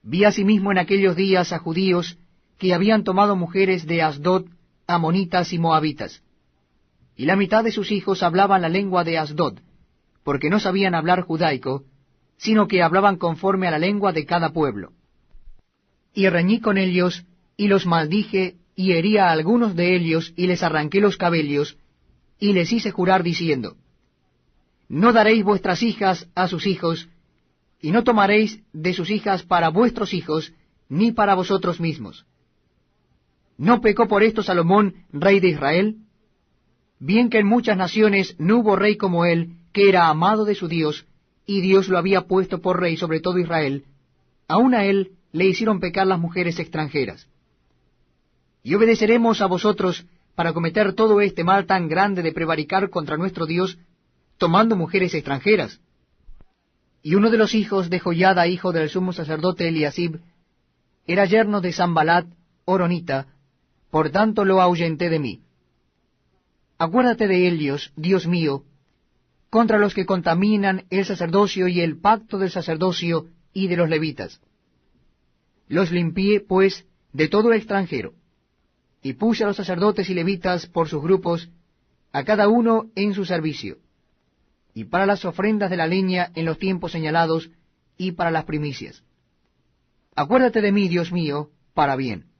Vi asimismo en aquellos días a judíos que habían tomado mujeres de Asdod, amonitas y moabitas. Y la mitad de sus hijos hablaban la lengua de Asdod, porque no sabían hablar judaico, sino que hablaban conforme a la lengua de cada pueblo. Y reñí con ellos, y los maldije, y herí a algunos de ellos, y les arranqué los cabellos, y les hice jurar diciendo, no daréis vuestras hijas a sus hijos, y no tomaréis de sus hijas para vuestros hijos, ni para vosotros mismos. ¿No pecó por esto Salomón, rey de Israel? Bien que en muchas naciones no hubo rey como él, que era amado de su Dios, y Dios lo había puesto por rey sobre todo Israel, aun a él le hicieron pecar las mujeres extranjeras. Y obedeceremos a vosotros para cometer todo este mal tan grande de prevaricar contra nuestro Dios, tomando mujeres extranjeras. Y uno de los hijos de Joiada, hijo del sumo sacerdote Eliasib, era yerno de Sanbalat, horonita, por tanto lo ahuyenté de mí. Acuérdate de ellos, Dios mío, contra los que contaminan el sacerdocio y el pacto del sacerdocio y de los levitas. Los limpié, pues, de todo extranjero, y puse a los sacerdotes y levitas por sus grupos, a cada uno en su servicio, y para las ofrendas de la leña en los tiempos señalados, y para las primicias. Acuérdate de mí, Dios mío, para bien.